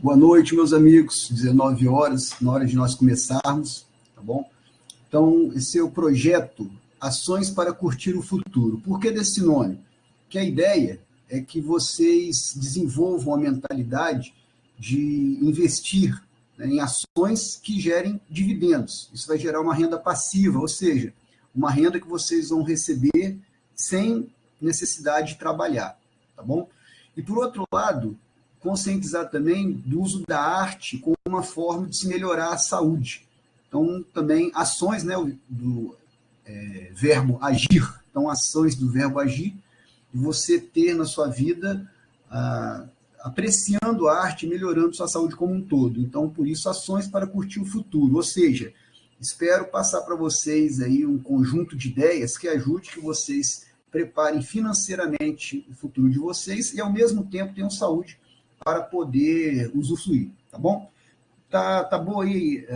Boa noite, meus amigos. 19 horas, na hora de nós começarmos, tá bom? Então, esse é o projeto Ações para Curtir o Futuro. Por que desse nome? Que a ideia é que vocês desenvolvam a mentalidade de investir, né, em ações que gerem dividendos. Isso vai gerar uma renda passiva, ou seja, uma renda que vocês vão receber sem necessidade de trabalhar, tá bom? E por outro lado, conscientizar também do uso da arte como uma forma de se melhorar a saúde. Então, também ações, né, do verbo agir, então ações do verbo agir, de você ter na sua vida, apreciando a arte, melhorando sua saúde como um todo. Então, por isso, ações para curtir o futuro. Ou seja, espero passar para vocês aí um conjunto de ideias que ajude que vocês preparem financeiramente o futuro de vocês e, ao mesmo tempo, tenham saúde para poder usufruir, tá bom? Tá bom aí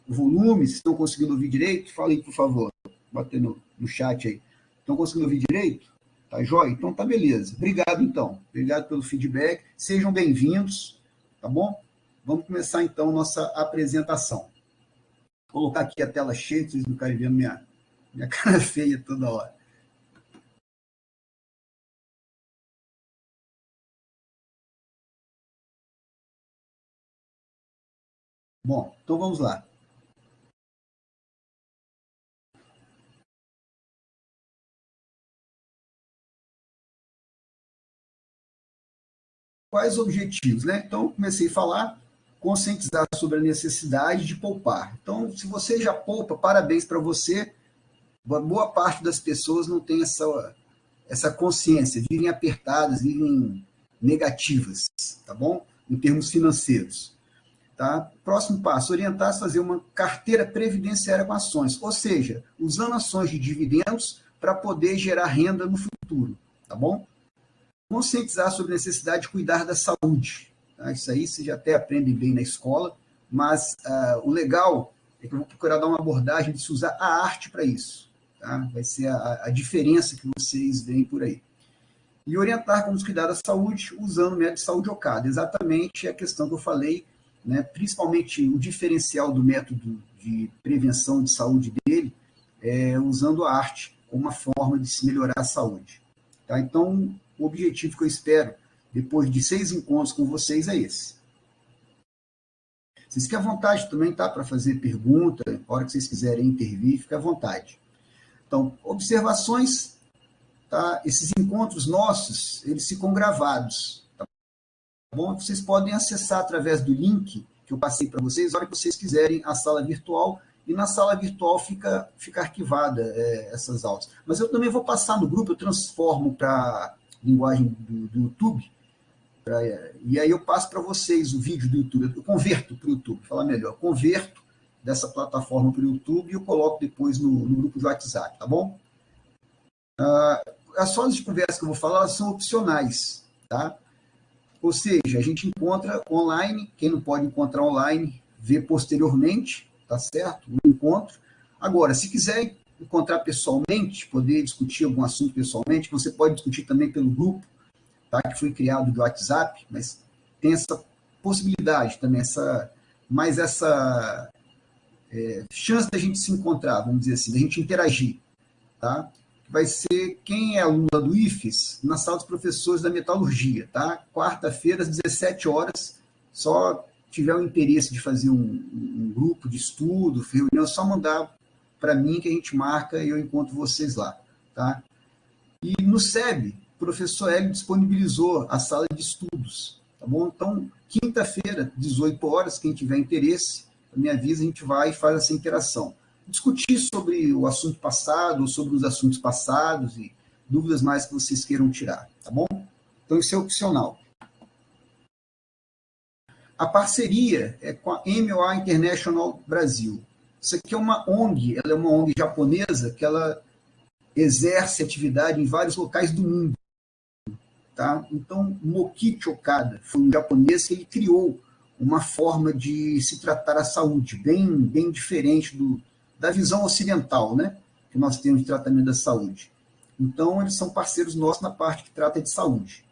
o volume? Se estão conseguindo ouvir direito, fala aí, por favor. Bater no chat aí. Estão conseguindo ouvir direito? Tá jóia? Então tá beleza. Obrigado, então. Obrigado pelo feedback. Sejam bem-vindos, tá bom? Vamos começar, então, nossa apresentação. Vou colocar aqui a tela cheia, vocês não ficarem vendo minha cara feia toda hora. Bom, então vamos lá. Quais objetivos, né? Então, comecei a falar, conscientizar sobre a necessidade de poupar. Então, se você já poupa, parabéns para você. Boa parte das pessoas não tem essa consciência, vivem apertadas, vivem negativas, tá bom? Em termos financeiros. Tá? Próximo passo, orientar-se a fazer uma carteira previdenciária com ações, ou seja, usando ações de dividendos para poder gerar renda no futuro, tá bom? Conscientizar sobre a necessidade de cuidar da saúde. Tá? Isso aí vocês já até aprendem bem na escola, mas o legal é que eu vou procurar dar uma abordagem de se usar a arte para isso. Tá? Vai ser a diferença que vocês veem por aí. E orientar como se cuidar da saúde usando o método de saúde OCADA. Exatamente a questão que eu falei, né? Principalmente o diferencial do método de prevenção de saúde dele, usando a arte como uma forma de se melhorar a saúde. Tá? Então, o objetivo que eu espero, depois de 6 encontros com vocês, é esse. Vocês fiquem à vontade também, tá? Para fazer pergunta, na hora que vocês quiserem intervir, fique à vontade. Então, observações, tá? Esses encontros nossos, eles ficam gravados, tá bom? Vocês podem acessar através do link que eu passei para vocês, na hora que vocês quiserem, a sala virtual, e na sala virtual fica arquivada essas aulas. Mas eu também vou passar no grupo, eu transformo para linguagem do YouTube, e aí eu passo para vocês o vídeo do YouTube, eu converto para o YouTube, falar melhor, converto dessa plataforma para o YouTube e eu coloco depois no grupo de WhatsApp, tá bom? As formas de conversa que eu vou falar são opcionais, tá? Ou seja, a gente encontra online, quem não pode encontrar online, vê posteriormente, tá certo? O encontro. Agora, se quiser encontrar pessoalmente, poder discutir algum assunto pessoalmente, você pode discutir também pelo grupo, tá? Que foi criado do WhatsApp, mas tem essa possibilidade também, essa chance da gente se encontrar, vamos dizer assim, da gente interagir, tá? Vai ser quem é aluno do IFES na sala dos professores da metalurgia, tá? Quarta-feira, às 17 horas, só tiver o interesse de fazer um grupo de estudo, reunião, é só mandar para mim que a gente marca e eu encontro vocês lá, tá? E no SEB, o professor Hélio disponibilizou a sala de estudos, tá bom? Então, quinta-feira, 18 horas, quem tiver interesse, me avisa, a gente vai e faz essa interação. Discutir sobre o assunto passado, sobre os assuntos passados e dúvidas mais que vocês queiram tirar, tá bom? Então, isso é opcional. A parceria é com a MOA International Brasil. Isso aqui é uma ONG, ela é uma ONG japonesa que ela exerce atividade em vários locais do mundo. Tá? Então, Mokichi Okada foi um japonês que ele criou uma forma de se tratar a saúde bem diferente da visão ocidental, né, que nós temos de tratamento da saúde. Então, eles são parceiros nossos na parte que trata de saúde.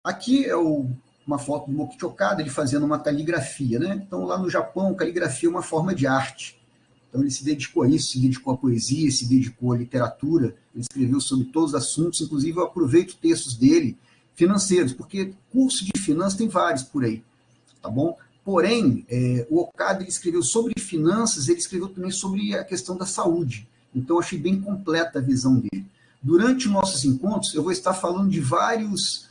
Aqui é uma foto do Mokichi Okada, ele fazendo uma caligrafia, né? Então, lá no Japão, caligrafia é uma forma de arte. Então, ele se dedicou a isso, se dedicou à poesia, se dedicou à literatura, ele escreveu sobre todos os assuntos, inclusive eu aproveito textos dele financeiros, porque curso de finanças tem vários por aí, tá bom? Porém, o Okada ele escreveu sobre finanças, ele escreveu também sobre a questão da saúde. Então, eu achei bem completa a visão dele. Durante nossos encontros, eu vou estar falando de vários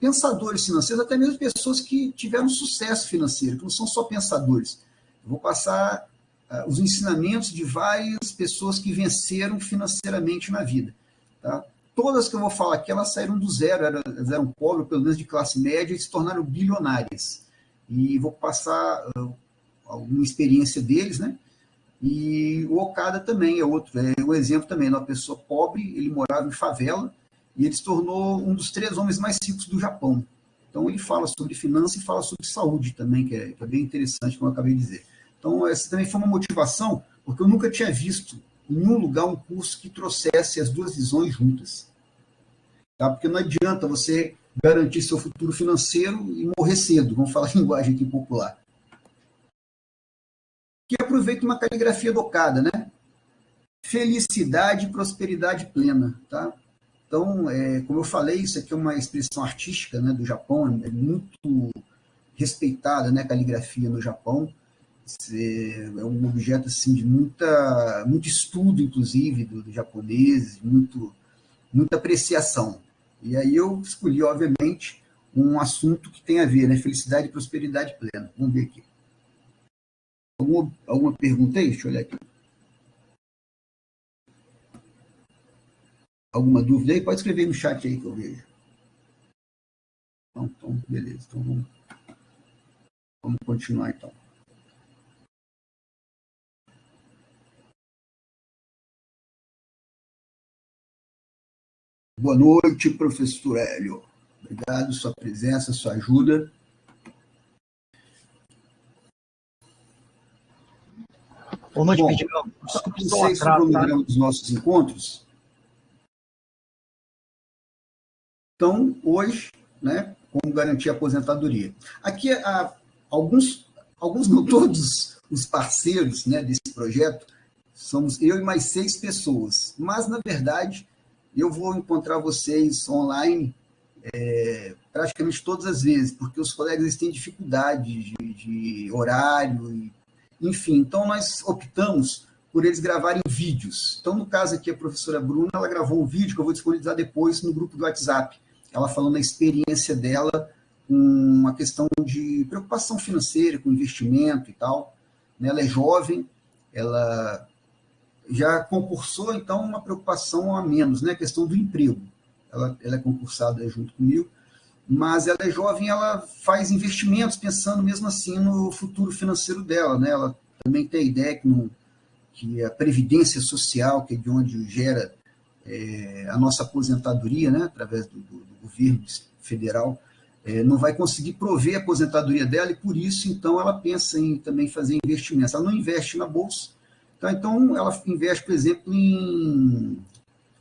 pensadores financeiros, até mesmo pessoas que tiveram sucesso financeiro, que não são só pensadores. Eu vou passar os ensinamentos de várias pessoas que venceram financeiramente na vida. Tá? Todas que eu vou falar aqui, elas saíram do zero, elas eram pobres, pelo menos de classe média, e se tornaram bilionárias. E vou passar alguma experiência deles, né? E o Okada também é outro, é um exemplo também de uma pessoa pobre, ele morava em favela, e ele se tornou um dos 3 homens mais ricos do Japão. Então, ele fala sobre finanças e fala sobre saúde também, que é bem interessante, como eu acabei de dizer. Então, essa também foi uma motivação, porque eu nunca tinha visto em nenhum lugar um curso que trouxesse as duas visões juntas. Tá? Porque não adianta você garantir seu futuro financeiro e morrer cedo, vamos falar linguagem aqui popular. Que aproveita uma caligrafia do Okada, né? Felicidade e prosperidade plena, tá? Então, como eu falei, isso aqui é uma expressão artística, né, do Japão, é muito respeitada, né, a caligrafia no Japão. É um objeto assim, de muito estudo, inclusive, do japonês, muita apreciação. E aí eu escolhi, obviamente, um assunto que tem a ver, né, felicidade e prosperidade plena. Vamos ver aqui. Alguma pergunta aí? Deixa eu olhar aqui. Alguma dúvida aí? Pode escrever no chat aí que eu vejo. Então beleza. Então vamos continuar então. Boa noite, professor Hélio. Obrigado, sua presença, sua ajuda. Boa noite, Pedigão. Desculpe o cronograma dos nossos encontros. Então, hoje, né, como garantir a aposentadoria. Aqui, alguns não todos os parceiros, né, desse projeto, somos eu e mais 6 pessoas. Mas, na verdade, eu vou encontrar vocês online praticamente todas as vezes, porque os colegas têm dificuldade de horário, enfim. Então, nós optamos por eles gravarem vídeos. Então, no caso aqui, a professora Bruna, ela gravou um vídeo que eu vou disponibilizar depois no grupo do WhatsApp. Ela falando a experiência dela com a questão de preocupação financeira, com investimento e tal. Ela é jovem, ela já concursou, então, uma preocupação a menos, né? A questão do emprego. Ela é concursada junto comigo, mas ela é jovem, ela faz investimentos pensando mesmo assim no futuro financeiro dela, né? Ela também tem a ideia que a previdência social, que é de onde gera a nossa aposentadoria, né? Através do governo federal, não vai conseguir prover a aposentadoria dela e por isso, então, ela pensa em também fazer investimentos. Ela não investe na bolsa, tá? Então ela investe, por exemplo, em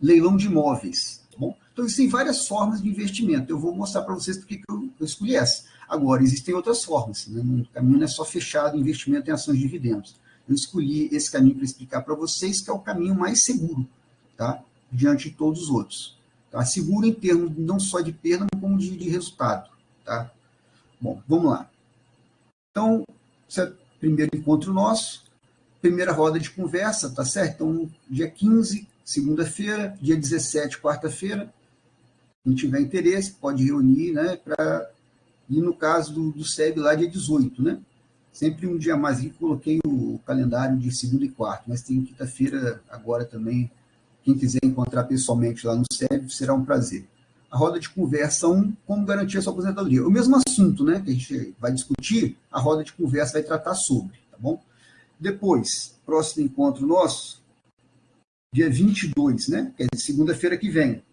leilão de imóveis, tá bom? Então, existem várias formas de investimento. Eu vou mostrar para vocês porque eu escolhi essa. Agora, existem outras formas, né? O caminho não é só fechado, investimento em ações de dividendos. Eu escolhi esse caminho para explicar para vocês, que é o caminho mais seguro, tá? Diante de todos os outros. Tá? Seguro em termos não só de perda, como de resultado. Tá? Bom, vamos lá. Então, esse é o primeiro encontro nosso, primeira roda de conversa, tá certo? Então, dia 15, segunda-feira, dia 17, quarta-feira, quem tiver interesse, pode reunir, né, e no caso do SEB lá, dia 18, né? Sempre um dia mais rico, coloquei o calendário de segunda e quarta, mas tem quinta-feira agora também. Quem quiser encontrar pessoalmente lá no SEB, será um prazer. A roda de conversa 1, como garantir a sua aposentadoria. O mesmo assunto, né, que a gente vai discutir, a roda de conversa vai tratar sobre, tá bom? Depois, próximo encontro nosso, dia 22, né, que é segunda-feira que vem,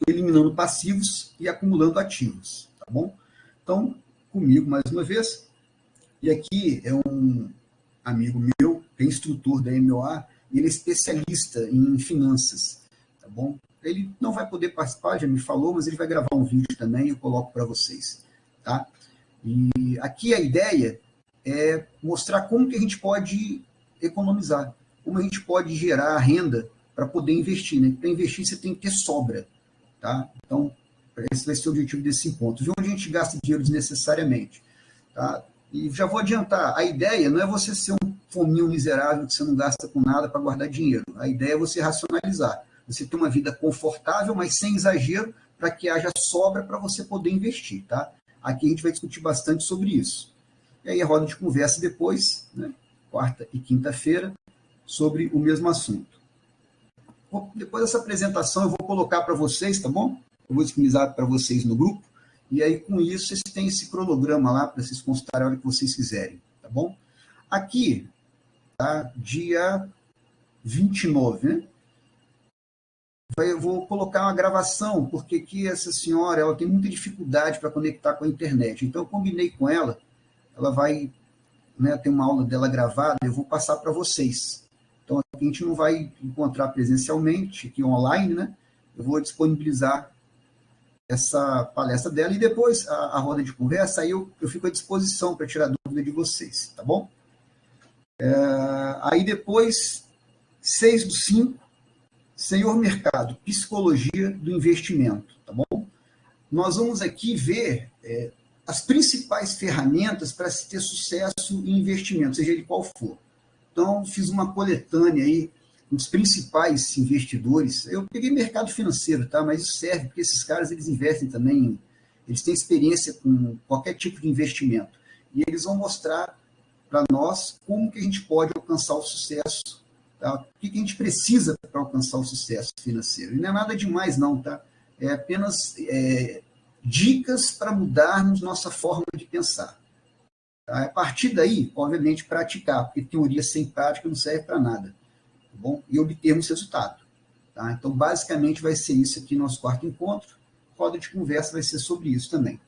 eliminando passivos e acumulando ativos, tá bom? Então, comigo mais uma vez, e aqui é um amigo meu, que é instrutor da MOA, e ele é especialista em finanças, tá bom? ele não vai poder participar, já me falou, mas ele vai gravar um vídeo também e eu coloco para vocês. Tá? E aqui a ideia é mostrar como que a gente pode economizar, como a gente pode gerar renda para poder investir. Né? Para investir, você tem que ter sobra. Tá? Então, esse vai ser o objetivo desse encontro. Ver onde a gente gasta dinheiro desnecessariamente. Tá? E já vou adiantar, a ideia não é você ser um fominho miserável que você não gasta com nada para guardar dinheiro. A ideia é você racionalizar. Você ter uma vida confortável, mas sem exagero, para que haja sobra para você poder investir. Tá? Aqui a gente vai discutir bastante sobre isso. E aí a roda de conversa depois, né, quarta e quinta-feira, sobre o mesmo assunto. Depois dessa apresentação eu vou colocar para vocês, tá bom? Eu vou disponibilizar para vocês no grupo, e aí com isso vocês têm esse cronograma lá para vocês consultarem a hora que vocês quiserem, tá bom? Aqui, tá, dia 29, né? Eu vou colocar uma gravação, porque aqui essa senhora ela tem muita dificuldade para conectar com a internet. Então eu combinei com ela, ela vai, né, ter uma aula dela gravada, eu vou passar para vocês. Então aqui a gente não vai encontrar presencialmente, aqui online, né? Eu vou disponibilizar essa palestra dela e depois a roda de conversa, aí eu fico à disposição para tirar dúvida de vocês, tá bom? Aí depois, 6/5, Senhor Mercado, Psicologia do Investimento, tá bom? Nós vamos aqui ver as principais ferramentas para se ter sucesso em investimento, seja ele qual for. Então, fiz uma coletânea aí dos principais investidores. Eu peguei mercado financeiro, tá? Mas isso serve porque esses caras eles investem também, eles têm experiência com qualquer tipo de investimento. E eles vão mostrar para nós como que a gente pode alcançar o sucesso. Tá? O que a gente precisa para alcançar o sucesso financeiro. E não é nada demais, não, tá? É apenas dicas para mudarmos nossa forma de pensar. Tá? A partir daí, obviamente, praticar, porque teoria sem prática não serve para nada. Tá bom? E obtermos resultado. Tá? Então, basicamente, vai ser isso aqui no nosso quarto encontro. Roda de conversa vai ser sobre isso também.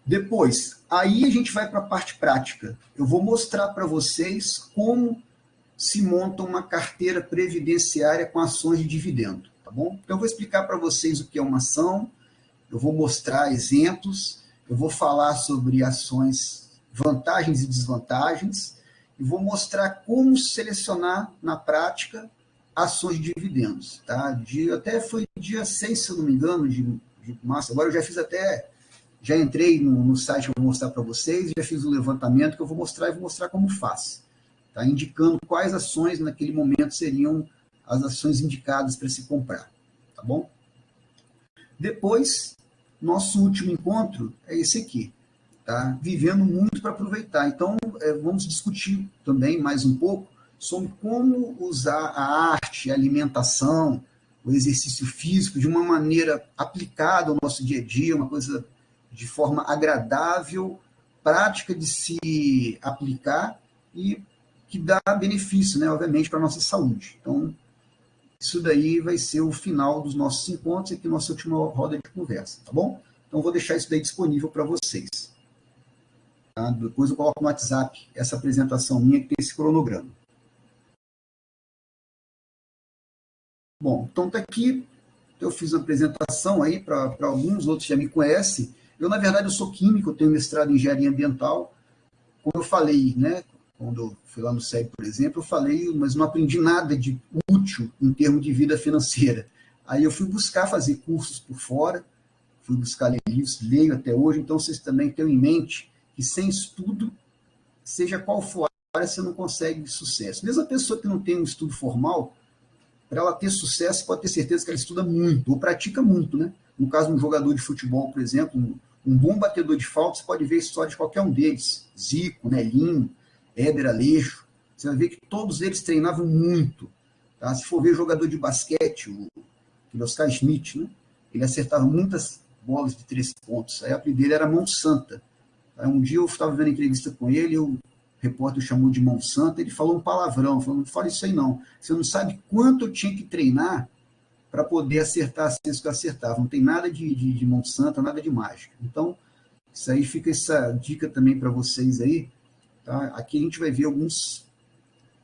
Depois, aí a gente vai para a parte prática. Eu vou mostrar para vocês como se monta uma carteira previdenciária com ações de dividendo, tá bom? Então, eu vou explicar para vocês o que é uma ação, eu vou mostrar exemplos, eu vou falar sobre ações, vantagens e desvantagens, e vou mostrar como selecionar na prática ações de dividendos, tá? Até foi dia 6, se eu não me engano, de março, agora eu já fiz até... Já entrei no site que eu vou mostrar para vocês, já fiz o levantamento que eu vou mostrar e vou mostrar como faz. Tá? Indicando quais ações naquele momento seriam as ações indicadas para se comprar. Tá bom? Depois, nosso último encontro é esse aqui. Tá? Vivendo muito para aproveitar. Então, vamos discutir também mais um pouco sobre como usar a arte, a alimentação, o exercício físico de uma maneira aplicada ao nosso dia a dia, uma coisa de forma agradável, prática de se aplicar e que dá benefício, né, obviamente, para a nossa saúde. Então, isso daí vai ser o final dos nossos encontros, aqui nossa última roda de conversa, tá bom? Então, vou deixar isso daí disponível para vocês. Tá? Depois eu coloco no WhatsApp essa apresentação minha que tem esse cronograma. Bom, então está aqui. Eu fiz uma apresentação aí para alguns, outros já me conhecem. Eu, na verdade, eu sou químico, eu tenho mestrado em engenharia ambiental. Como eu falei, né, quando eu fui lá no SEG, por exemplo, eu falei, mas não aprendi nada de útil em termos de vida financeira. Aí eu fui buscar fazer cursos por fora, fui buscar ler livros, leio até hoje, então vocês também tenham em mente que sem estudo, seja qual for a área, você não consegue sucesso. Mesmo a pessoa que não tem um estudo formal, para ela ter sucesso, pode ter certeza que ela estuda muito, ou pratica muito, né? No caso de um jogador de futebol, por exemplo, um bom batedor de falta, você pode ver a história de qualquer um deles. Zico, Nelinho, Éder Aleixo. Você vai ver que todos eles treinavam muito. Tá? Se for ver jogador de basquete, o Oscar Schmidt, né? Ele acertava muitas bolas de 3 pontos. Aí a apelido dele era Mão Santa. Aí um dia eu estava vendo entrevista com ele, o repórter chamou de Mão Santa, ele falou um palavrão, falou, não fala isso aí não. Você não sabe quanto eu tinha que treinar para poder acertar as vezes que eu acertava. Não tem nada de Mão Santa, nada de mágica. Então, isso aí fica essa dica também para vocês aí. Tá? Aqui a gente vai ver alguns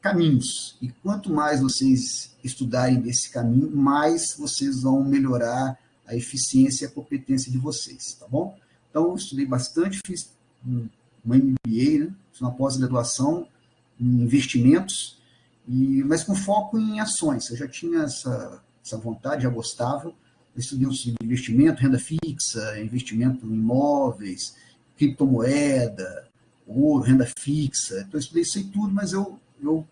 caminhos. E quanto mais vocês estudarem desse caminho, mais vocês vão melhorar a eficiência e a competência de vocês, tá bom? Então, eu estudei bastante, fiz uma MBA, né? Fiz uma pós-graduação em investimentos, mas com foco em ações. Eu já tinha essa vontade, já gostava. Eu estudei investimento, renda fixa, investimento em imóveis, criptomoeda, ouro, renda fixa. Então, eu estudei isso aí tudo, mas eu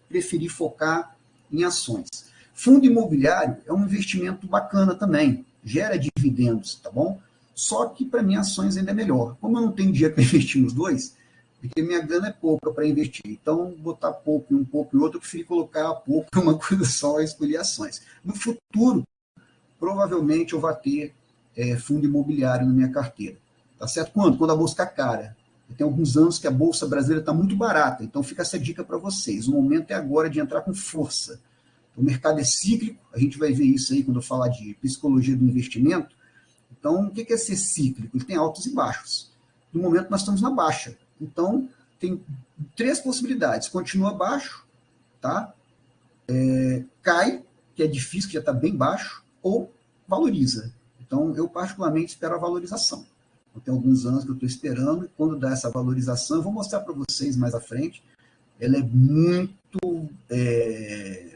preferi focar em ações. Fundo imobiliário é um investimento bacana também, gera dividendos, tá bom? Só que, para mim, ações ainda é melhor. Como eu não tenho dinheiro para investir nos dois, porque minha grana é pouca para investir. Então, botar pouco em um, pouco em outro, eu prefiro colocar pouco em uma coisa só e escolher ações. No futuro, provavelmente eu vou ter fundo imobiliário na minha carteira. Tá certo? Quando? Quando a bolsa ficar cara. Tem alguns anos que a bolsa brasileira está muito barata, então fica essa dica para vocês. O momento é agora de entrar com força. O mercado é cíclico, a gente vai ver isso aí quando eu falar de psicologia do investimento. Então, o que é ser cíclico? Ele tem altos e baixos. No momento, nós estamos na baixa. Então, tem 3 possibilidades. Continua baixo, tá? Cai, que é difícil, que já está bem baixo, ou valoriza. Então, eu particularmente espero a valorização. Eu tenho alguns anos que eu estou esperando, e quando dá essa valorização, eu vou mostrar para vocês mais à frente, ela é muito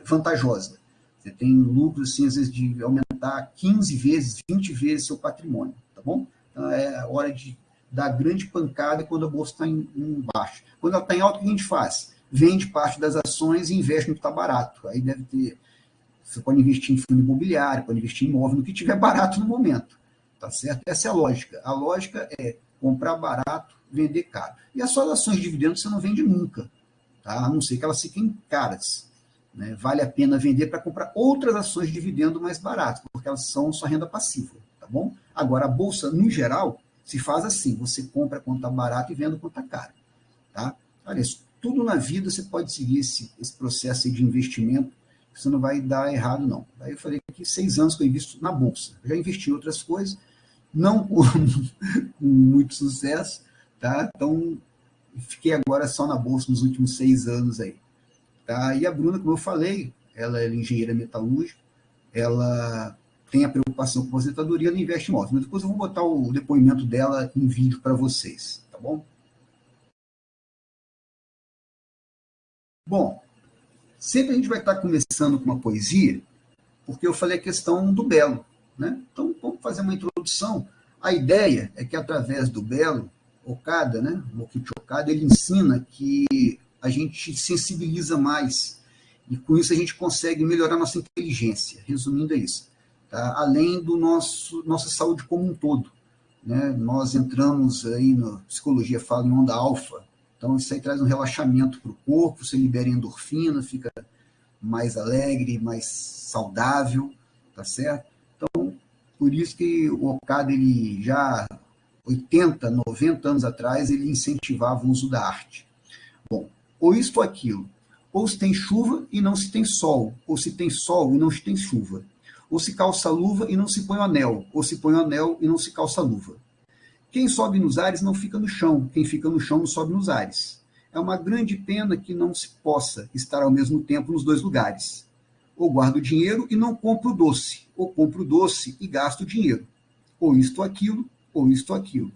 vantajosa. Você tem lucros, assim, às vezes, de aumentar 15 vezes, 20 vezes seu patrimônio, tá bom? Então, é a hora de dar grande pancada quando a bolsa está em baixo. Quando ela está em alta, o que a gente faz? Vende parte das ações e investe no que está barato. Aí deve ter... Você pode investir em fundo imobiliário, pode investir em imóvel, no que estiver barato no momento. Tá certo? Essa é a lógica. A lógica é comprar barato, vender caro. E as suas ações de dividendos você não vende nunca, tá? A não ser que elas fiquem caras. Né? Vale a pena vender para comprar outras ações de dividendo mais baratas, porque elas são sua renda passiva, tá bom? Agora, a bolsa, no geral, se faz assim, você compra quando está barato e vende quando está caro, tá? Olha isso, tudo na vida você pode seguir esse processo de investimento, você não vai dar errado, não. Aí eu falei que 6 anos que eu invisto na bolsa. Eu já investi em outras coisas, não com muito sucesso, tá? Então, fiquei agora só na bolsa nos últimos 6 anos aí. Tá? E a Bruna, como eu falei, ela é engenheira metalúrgica, ela tem a preocupação com a aposentadoria, ela investe em imóveis. Mas depois eu vou botar o depoimento dela em vídeo para vocês, tá bom? Bom, sempre a gente vai estar começando com uma poesia, porque eu falei a questão do belo, né? Então, vamos fazer uma introdução. A ideia é que, através do belo, Okada, né? Mokichi Okada, ele ensina que a gente sensibiliza mais, e com isso a gente consegue melhorar nossa inteligência, resumindo é isso, tá? Além do nossa saúde como um todo, né? Nós entramos aí na psicologia, fala em onda alfa, então isso aí traz um relaxamento para o corpo, você libera endorfina, fica mais alegre, mais saudável, tá certo? Então, por isso que o Okada, ele já 80, 90 anos atrás, ele incentivava o uso da arte. Bom, ou isto ou aquilo. Ou se tem chuva e não se tem sol. Ou se tem sol e não se tem chuva. Ou se calça luva e não se põe o anel. Ou se põe o anel e não se calça luva. Quem sobe nos ares não fica no chão. Quem fica no chão não sobe nos ares. É uma grande pena que não se possa estar ao mesmo tempo nos 2 lugares. Ou guardo o dinheiro e não compro o doce. Ou compro o doce e gasto o dinheiro. Ou isto ou aquilo, ou isto ou aquilo.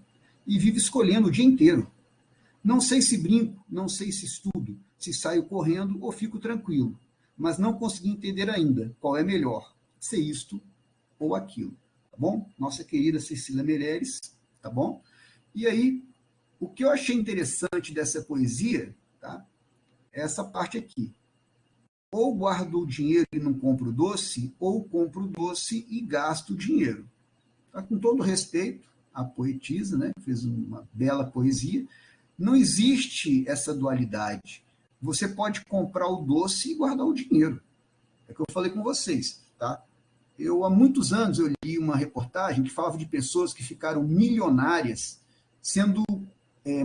E vivo escolhendo o dia inteiro. Não sei se brinco, não sei se estudo, se saio correndo ou fico tranquilo, mas não consegui entender ainda qual é melhor, se isto ou aquilo, tá bom? Nossa querida Cecília Meirelles, tá bom? E aí, o que eu achei interessante dessa poesia, tá? É essa parte aqui. Ou guardo o dinheiro e não compro doce, ou compro doce e gasto o dinheiro. Tá? Com todo respeito à poetisa, né? Fez uma bela poesia. Não existe essa dualidade. Você pode comprar o doce e guardar o dinheiro. É o que eu falei com vocês, tá? Há muitos anos, eu li uma reportagem que falava de pessoas que ficaram milionárias sendo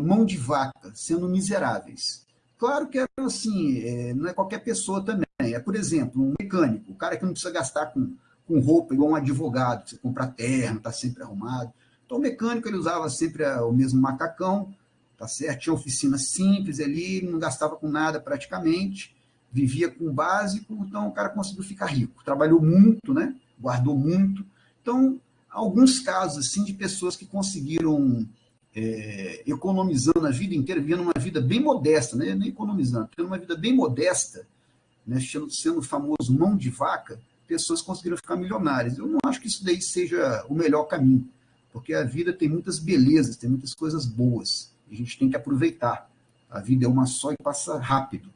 mão de vaca, sendo miseráveis. Claro que era assim, não é qualquer pessoa também. É, por exemplo, um mecânico, o cara que não precisa gastar com roupa igual um advogado, você compra terno, está sempre arrumado. Então, o mecânico, ele usava sempre o mesmo macacão, tá certo? Tinha oficina simples ali, não gastava com nada praticamente, vivia com o básico, então o cara conseguiu ficar rico. Trabalhou muito, né? Guardou muito. Então, alguns casos assim, de pessoas que conseguiram, economizando a vida inteira, vivendo uma vida bem modesta, né? Nem economizando, tendo uma vida bem modesta, né? Sendo o famoso mão de vaca, pessoas conseguiram ficar milionárias. Eu não acho que isso daí seja o melhor caminho, porque a vida tem muitas belezas, tem muitas coisas boas, e a gente tem que aproveitar. A vida é uma só e passa rápido,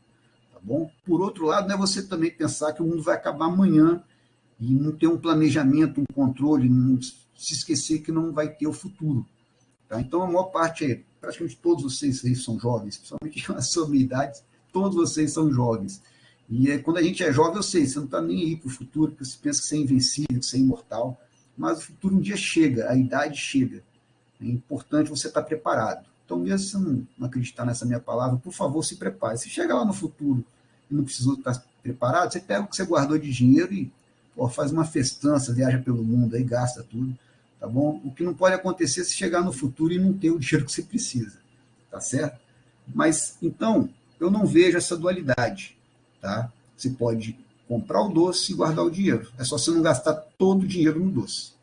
tá bom? Por outro lado, não é você também pensar que o mundo vai acabar amanhã e não ter um planejamento, um controle, não se esquecer que não vai ter o futuro. Tá? Então, a maior parte, praticamente todos vocês aí são jovens, principalmente na sua idade, todos vocês são jovens. E quando a gente é jovem, eu sei, você não está nem aí para o futuro, porque você pensa que você é invencível, que você é imortal, mas o futuro um dia chega, a idade chega. É importante você estar preparado. Então, mesmo se você não acreditar nessa minha palavra, por favor, se prepare. Se chegar lá no futuro e não precisou estar preparado, você pega o que você guardou de dinheiro e faz uma festança, viaja pelo mundo, aí gasta tudo, tá bom? O que não pode acontecer é se chegar no futuro e não ter o dinheiro que você precisa, tá certo? Mas, então, eu não vejo essa dualidade, tá? Você pode comprar o doce e guardar o dinheiro. É só você não gastar todo o dinheiro no doce.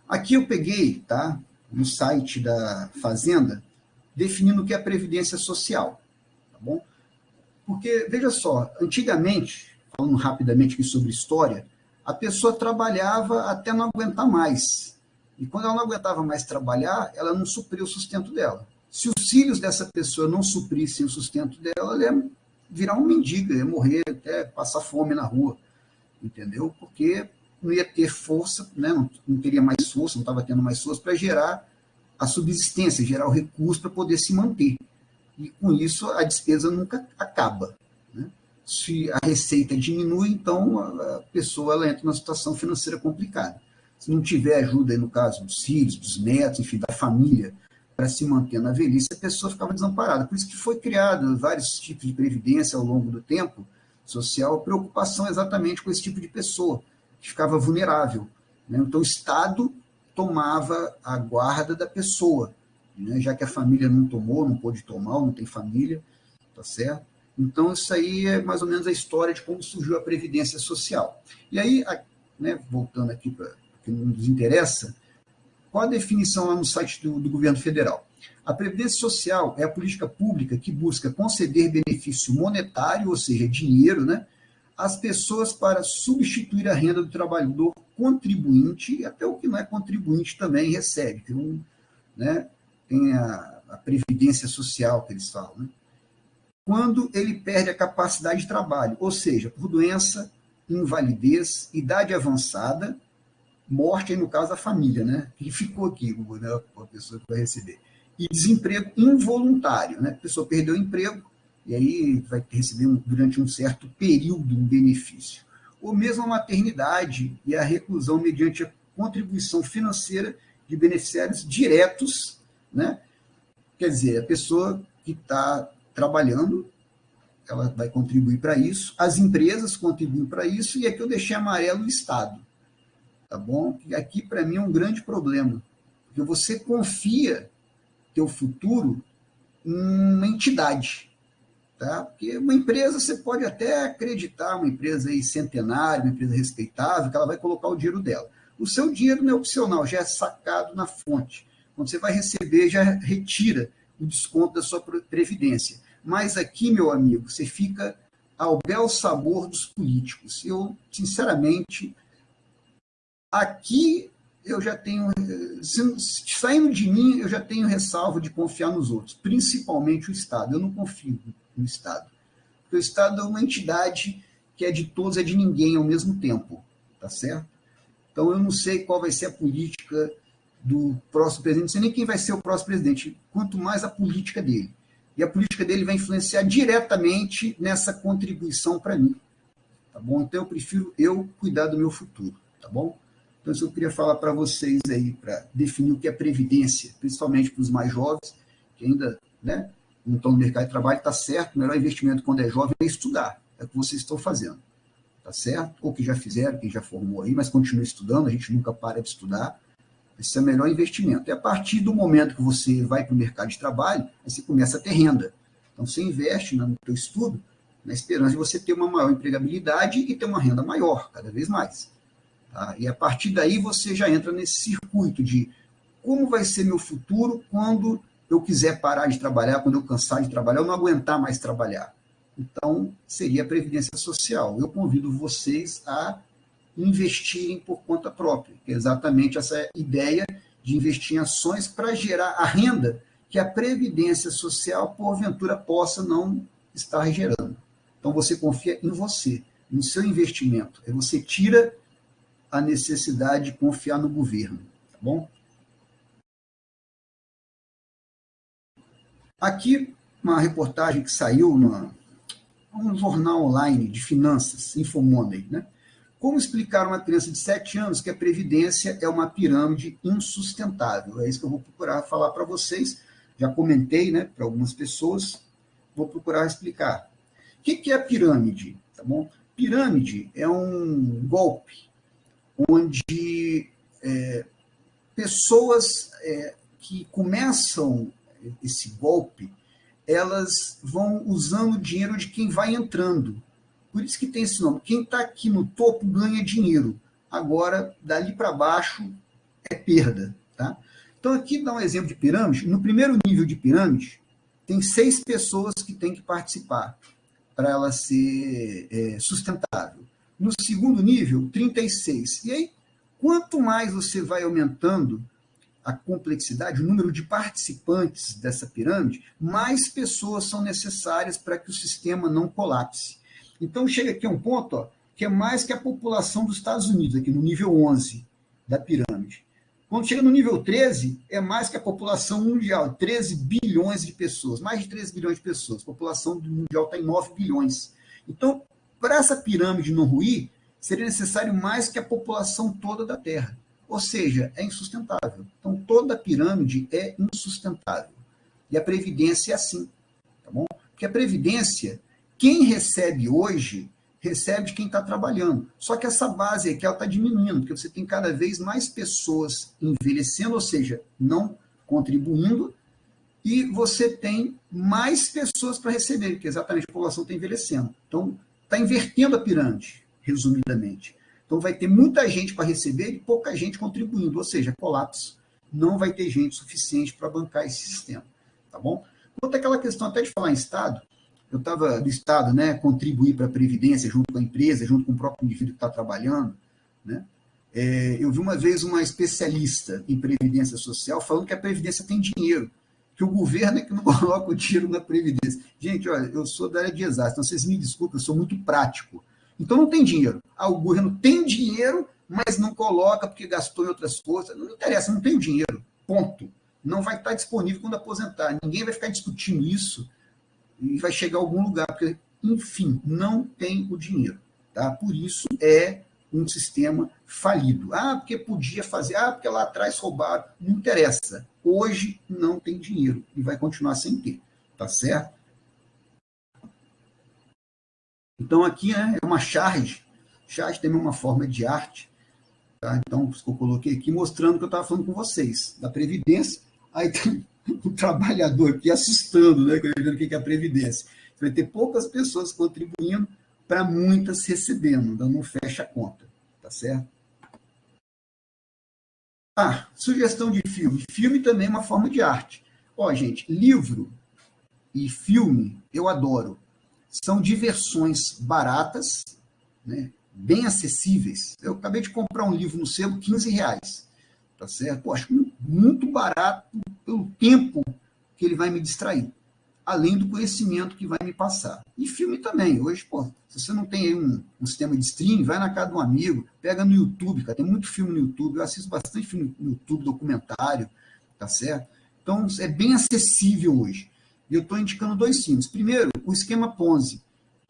Aqui eu peguei, tá, no site da Fazenda, definindo o que é Previdência Social, tá bom? Porque, veja só, antigamente, falando rapidamente aqui sobre história, a pessoa trabalhava até não aguentar mais. E quando ela não aguentava mais trabalhar, ela não supria o sustento dela. Se os filhos dessa pessoa não suprissem o sustento dela, ela ia virar um mendigo, ia morrer, até passar fome na rua, entendeu? Porque não ia ter força, né? Não teria mais força, não estava tendo mais força para gerar a subsistência, gerar o recurso para poder se manter. E com isso a despesa nunca acaba, né? Se a receita diminui, então a pessoa ela entra numa situação financeira complicada. Se não tiver ajuda, aí, no caso dos filhos, dos netos, enfim, da família, para se manter na velhice, a pessoa ficava desamparada. Por isso que foi criado vários tipos de previdência ao longo do tempo social, preocupação exatamente com esse tipo de pessoa, que ficava vulnerável, né? Então o Estado tomava a guarda da pessoa, né? Já que a família não tomou, não pôde tomar, não tem família, tá certo? Então isso aí é mais ou menos a história de como surgiu a Previdência Social. E aí, né, voltando aqui para o que nos interessa, qual a definição lá no site do governo federal? A Previdência Social é a política pública que busca conceder benefício monetário, ou seja, dinheiro, né, às pessoas para substituir a renda do trabalhador contribuinte, e até o que não é contribuinte também recebe. Tem a Previdência Social, que eles falam, né? Quando ele perde a capacidade de trabalho, ou seja, por doença, invalidez, idade avançada, morte, aí no caso da família, né? Que ficou aqui, né? A pessoa que vai receber. E desemprego involuntário, né? A pessoa perdeu o emprego e aí vai receber durante um certo período um benefício. Ou mesmo a maternidade e a reclusão mediante a contribuição financeira de beneficiários diretos, né? Quer dizer, a pessoa que está trabalhando, ela vai contribuir para isso, as empresas contribuem para isso, e aqui eu deixei amarelo o Estado. Tá bom? E aqui, para mim, é um grande problema, porque você confia teu futuro em uma entidade, tá? Porque uma empresa, você pode até acreditar, uma empresa aí centenária, uma empresa respeitável, que ela vai colocar o dinheiro dela. O seu dinheiro não é opcional, já é sacado na fonte. Quando você vai receber, já retira o desconto da sua previdência. Mas aqui, meu amigo, você fica ao bel sabor dos políticos. Eu, sinceramente, aqui eu já tenho, saindo de mim, eu já tenho ressalva de confiar nos outros, principalmente o Estado. Eu não confio no Estado, porque o Estado é uma entidade que é de todos, é de ninguém ao mesmo tempo, tá certo? Então eu não sei qual vai ser a política do próximo presidente, não sei nem quem vai ser o próximo presidente, quanto mais a política dele. E a política dele vai influenciar diretamente nessa contribuição para mim, tá bom? Então eu prefiro cuidar do meu futuro, tá bom? Então, isso eu queria falar para vocês aí, para definir o que é previdência, principalmente para os mais jovens, que ainda, né, não estão no mercado de trabalho, está certo, o melhor investimento quando é jovem é estudar, é o que vocês estão fazendo, tá certo? Ou que já fizeram, quem já formou aí, mas continua estudando, a gente nunca para de estudar, Esse é o melhor investimento. E a partir do momento que você vai para o mercado de trabalho, aí você começa a ter renda. Então, você investe no seu estudo na esperança de você ter uma maior empregabilidade e ter uma renda maior, cada vez mais. Tá? E a partir daí você já entra nesse circuito de como vai ser meu futuro quando eu quiser parar de trabalhar, quando eu cansar de trabalhar, eu não aguentar mais trabalhar. Então, seria a Previdência Social. Eu convido vocês a investirem por conta própria, que é exatamente essa ideia de investir em ações para gerar a renda que a Previdência Social, porventura, possa não estar gerando. Então, você confia em você, no seu investimento. Aí você tira a necessidade de confiar no governo, tá bom? Aqui, uma reportagem que saiu num jornal online de finanças, Infomoney, né? Como explicar a uma criança de 7 anos que a Previdência é uma pirâmide insustentável? É isso que eu vou procurar falar para vocês. Já comentei, né, para algumas pessoas, vou procurar explicar. O que é a pirâmide? Tá bom? Pirâmide é um golpe onde pessoas que começam esse golpe, elas vão usando o dinheiro de quem vai entrando. Por isso que tem esse nome. Quem está aqui no topo ganha dinheiro. Agora, dali para baixo, é perda. Tá? Então, aqui dá um exemplo de pirâmide. No primeiro nível de pirâmide, tem 6 pessoas que têm que participar para ela ser sustentável. No segundo nível, 36. E aí, quanto mais você vai aumentando a complexidade, o número de participantes dessa pirâmide, mais pessoas são necessárias para que o sistema não colapse. Então, chega aqui a um ponto que é mais que a população dos Estados Unidos, aqui no nível 11 da pirâmide. Quando chega no nível 13, é mais que a população mundial, 13 bilhões de pessoas, mais de 13 bilhões de pessoas. A população mundial está em 9 bilhões. Então, para essa pirâmide não ruir, seria necessário mais que a população toda da Terra. Ou seja, é insustentável. Então, toda a pirâmide é insustentável. E a Previdência é assim. Tá bom? Porque a Previdência, quem recebe hoje, recebe de quem está trabalhando. Só que essa base aqui está diminuindo, porque você tem cada vez mais pessoas envelhecendo, ou seja, não contribuindo, e você tem mais pessoas para receber, porque exatamente a população está envelhecendo. Então, está invertendo a pirâmide, resumidamente. Então, vai ter muita gente para receber e pouca gente contribuindo, ou seja, colapso. Não vai ter gente suficiente para bancar esse sistema. Tá bom? Quanto àquela questão até de falar em Estado, eu estava do Estado, né, contribuir para a Previdência junto com a empresa, junto com o próprio indivíduo que está trabalhando. Né? Eu vi uma vez uma especialista em Previdência Social falando que a Previdência tem dinheiro, que o governo é que não coloca o dinheiro na Previdência. Gente, olha, eu sou da área de exatas, então vocês me desculpem, eu sou muito prático. Então não tem dinheiro. O governo tem dinheiro, mas não coloca porque gastou em outras coisas. Não interessa, não tem o dinheiro. Ponto. Não vai estar disponível quando aposentar. Ninguém vai ficar discutindo isso e vai chegar a algum lugar, porque, enfim, não tem o dinheiro. Tá? Por isso é um sistema falido. Porque podia fazer, porque lá atrás roubaram. Não interessa. Hoje não tem dinheiro e vai continuar sem ter. Tá certo? Então, aqui, né, é uma charge. Charge também é uma forma de arte. Tá? Então, eu coloquei aqui mostrando o que eu estava falando com vocês, da Previdência. Aí tem o trabalhador aqui assustando, né, vendo o que é a Previdência. Vai ter poucas pessoas contribuindo para muitas recebendo, então não fecha a conta. Tá certo? Sugestão de filme. Filme também é uma forma de arte. Gente, livro e filme eu adoro. São diversões baratas, né, bem acessíveis. Eu acabei de comprar um livro no sebo, R$15. Tá certo? Acho muito barato pelo tempo que ele vai me distrair, além do conhecimento que vai me passar. E filme também. Hoje, se você não tem aí um sistema de streaming, vai na casa de um amigo, pega no YouTube, cara, tem muito filme no YouTube, eu assisto bastante filme no YouTube, documentário, tá certo? Então, é bem acessível hoje. E eu estou indicando 2 filmes. Primeiro, o Esquema Ponzi.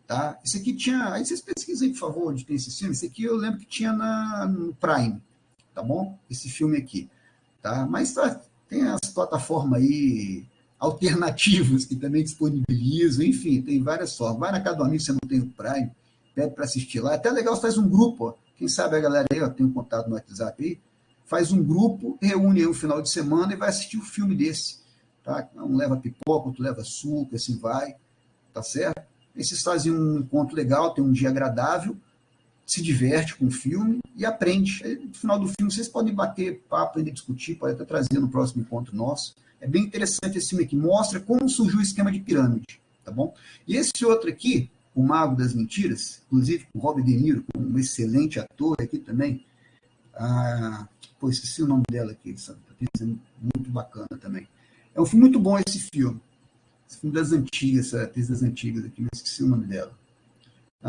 Tá? Esse aqui tinha... Aí vocês pesquisem, por favor, onde tem esse filme. Esse aqui eu lembro que tinha no Prime. Tá bom? Esse filme aqui. Tá? Mas tem as plataformas aí alternativas que também disponibilizam. Enfim, tem várias formas. Vai na casa do amigo, você não tem o Prime. Pede para assistir lá. É até legal, você faz um grupo. Quem sabe a galera aí, tem um contato no WhatsApp aí. faz um grupo, reúne aí um final de semana e vai assistir um filme desse. Tá? Um leva pipoca, outro leva suco, assim vai, tá certo? Esses fazem um encontro legal, tem um dia agradável, se diverte com o filme e aprende. Aí, no final do filme, vocês podem bater papo, ainda discutir, pode até trazer no próximo encontro nosso. É bem interessante esse filme aqui, mostra como surgiu o esquema de pirâmide, tá bom? E esse outro aqui, O Mago das Mentiras, inclusive com o Robert De Niro, um excelente ator aqui também. Pô, esqueci o nome dela aqui, essa atriz é muito bacana também. É um filme muito bom esse filme. Esse filme das antigas, essa atriz das antigas aqui, eu esqueci o nome dela.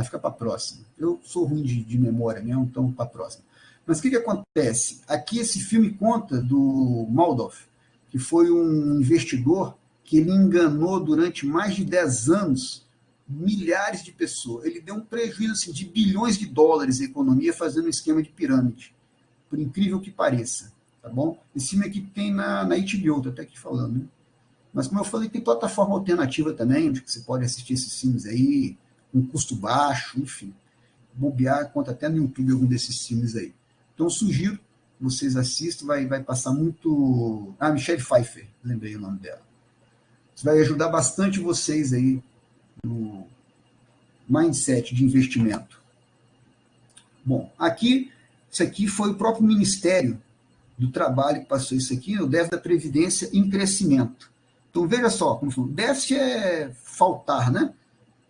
Fica para a próxima. Eu sou ruim de memória mesmo, então para a próxima. Mas o que acontece? Aqui esse filme conta do Madoff, que foi um investidor que ele enganou durante mais de 10 anos milhares de pessoas. Ele deu um prejuízo assim, de bilhões de dólares à economia fazendo um esquema de pirâmide, por incrível que pareça. Tá bom? Esse filme aqui tem na HBO, estou até aqui falando. Né? Mas, como eu falei, tem plataforma alternativa também, onde você pode assistir esses filmes aí, com custo baixo, enfim. Bobear, conta até no YouTube algum desses filmes aí. Então, sugiro que vocês assistam, vai passar muito... Michelle Pfeiffer, lembrei o nome dela. Isso vai ajudar bastante vocês aí no mindset de investimento. Bom, isso aqui foi o próprio Ministério do Trabalho que passou isso aqui, o déficit da Previdência em crescimento. Então, veja só, como falou, déficit é faltar, né?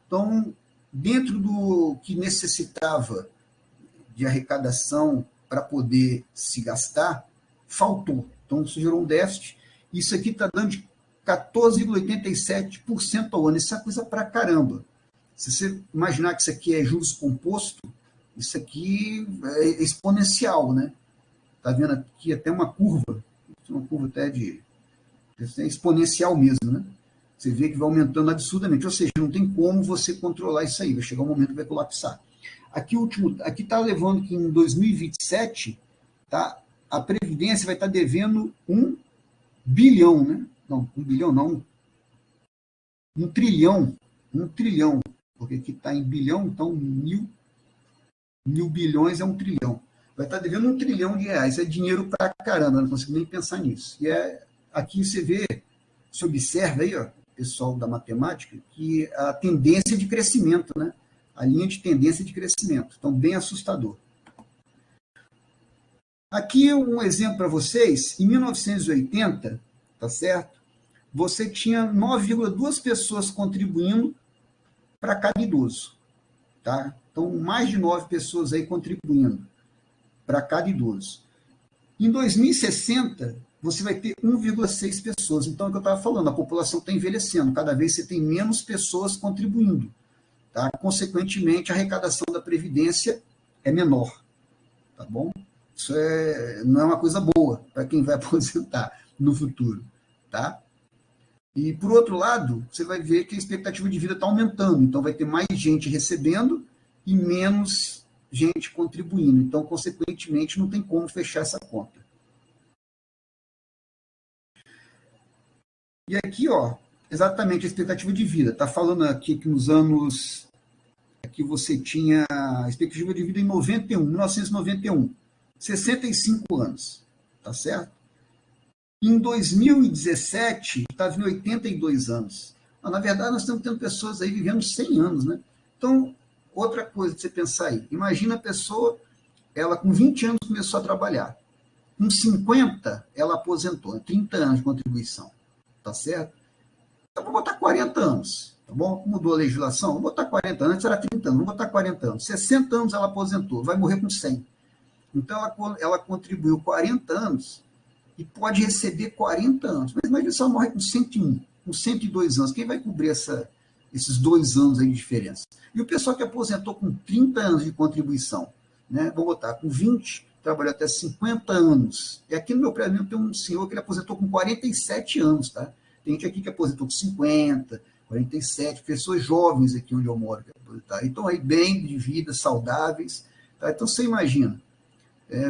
Então, dentro do que necessitava de arrecadação para poder se gastar, faltou. Então, isso gerou um déficit. Isso aqui está dando de 14,87% ao ano. Isso é coisa para caramba. Se você imaginar que isso aqui é juros composto, isso aqui é exponencial, né? Está vendo aqui até uma curva até de exponencial mesmo, né? Você vê que vai aumentando absurdamente, ou seja, não tem como você controlar isso aí, vai chegar um momento que vai colapsar. Aqui está levando que em 2027, tá, a Previdência vai estar devendo 1 bilhão, né? Não, 1 bilhão não, 1 trilhão, porque aqui está em bilhão, então mil bilhões é 1 trilhão. Vai estar devendo 1 trilhão de reais, é dinheiro pra caramba, não consigo nem pensar nisso. E aqui você vê, você observa aí, ó, pessoal da matemática, que a tendência de crescimento, né? A linha de tendência de crescimento. Então, bem assustador. Aqui um exemplo para vocês. Em 1980, tá certo? Você tinha 9,2 pessoas contribuindo para cada idoso. Tá? Então, mais de 9 pessoas aí contribuindo para cada idoso. Em 2060, você vai ter 1,6 pessoas. Então, é o que eu estava falando, a população está envelhecendo, cada vez você tem menos pessoas contribuindo. Tá? Consequentemente, a arrecadação da Previdência é menor. Tá bom? Isso não é uma coisa boa para quem vai aposentar no futuro. Tá? E, por outro lado, você vai ver que a expectativa de vida está aumentando. Então, vai ter mais gente recebendo e menos gente contribuindo. Então, consequentemente, não tem como fechar essa conta. E aqui, ó, exatamente a expectativa de vida. Está falando aqui que nos anos... Aqui você tinha a expectativa de vida em 1991. 65 anos. Tá certo? Em 2017, estava em 82 anos. Na verdade, nós estamos tendo pessoas aí vivendo 100 anos, né? Então, outra coisa de você pensar aí. Imagina a pessoa, ela com 20 anos começou a trabalhar. Com 50, ela aposentou. 30 anos de contribuição. Tá certo? Então, vou botar 40 anos. Tá bom? Mudou a legislação? Vou botar 40 anos. Antes era 30 anos. Vou botar 40 anos. 60 anos ela aposentou. Vai morrer com 100. Então, ela contribuiu 40 anos e pode receber 40 anos. Mas imagina se ela morre com 101, com 102 anos. Quem vai cobrir esses 2 anos aí de diferença? E o pessoal que aposentou com 30 anos de contribuição, né? Vou botar com 20, trabalhou até 50 anos. E aqui no meu prédio tem um senhor que ele aposentou com 47 anos, tá? Tem gente aqui que aposentou com 50, 47, pessoas jovens aqui onde eu moro que aposentaram. Então, aí, bem de vida, saudáveis. Tá? Então, você imagina,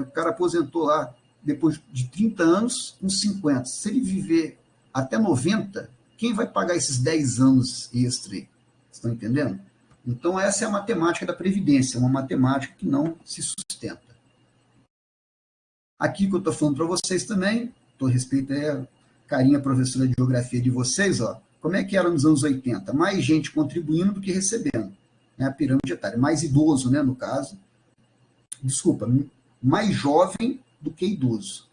o cara aposentou lá depois de 30 anos, com 50. Se ele viver até 90, quem vai pagar esses 10 anos extra aí? Estão entendendo? Então, essa é a matemática da Previdência, uma matemática que não se sustenta. Aqui que eu estou falando para vocês também, todo respeito a carinha professora de geografia de vocês, ó, como é que era nos anos 80? Mais gente contribuindo do que recebendo, né, a pirâmide etária, mais idoso, né, no caso, desculpa, mais jovem do que idoso.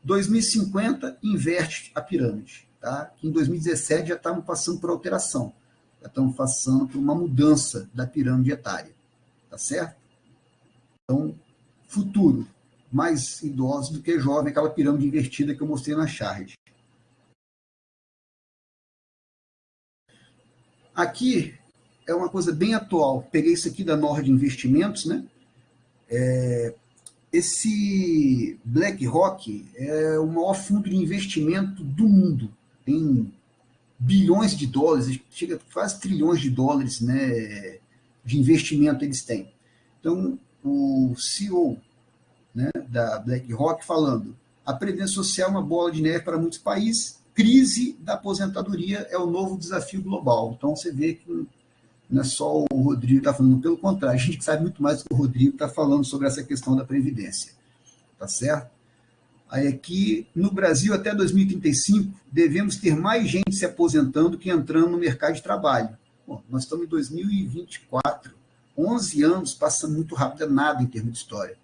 2050 inverte a pirâmide, tá? Em 2017 já estamos passando por alteração, já estamos passando por uma mudança da pirâmide etária, tá certo? Então, futuro, mais idosos do que jovem, aquela pirâmide invertida que eu mostrei na chart. Aqui é uma coisa bem atual. Peguei isso aqui da Nord Investimentos, né? Esse BlackRock é o maior fundo de investimento do mundo. Tem bilhões de dólares, chega quase trilhões de dólares, né, de investimento eles têm. Então, o CEO, né, da BlackRock falando, a previdência social é uma bola de neve para muitos países, crise da aposentadoria é o novo desafio global. Então, você vê que não é só o Rodrigo que está falando, pelo contrário, a gente sabe muito mais do que o Rodrigo está falando sobre essa questão da Previdência. Tá certo? Aí aqui, no Brasil, até 2035, devemos ter mais gente se aposentando que entrando no mercado de trabalho. Bom, nós estamos em 2024, 11 anos, passa muito rápido, é nada em termos de história.